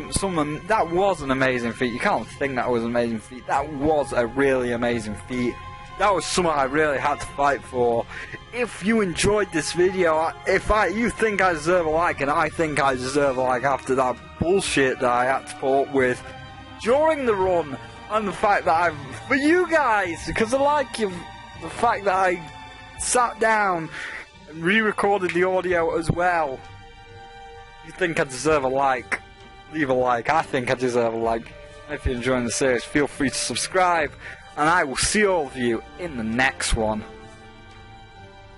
an amazing feat, you can't think that was an amazing feat, that was a really amazing feat. That was something I really had to fight for. If you enjoyed this video, you think I deserve a like, and I think I deserve a like after that bullshit that I had to put up with during the run, and the fact that for you guys, because I like you, the fact that I sat down and re-recorded the audio as well. You think I deserve a like? Leave a like. I think I deserve a like. If you're enjoying the series, feel free to subscribe, and I will see all of you in the next one.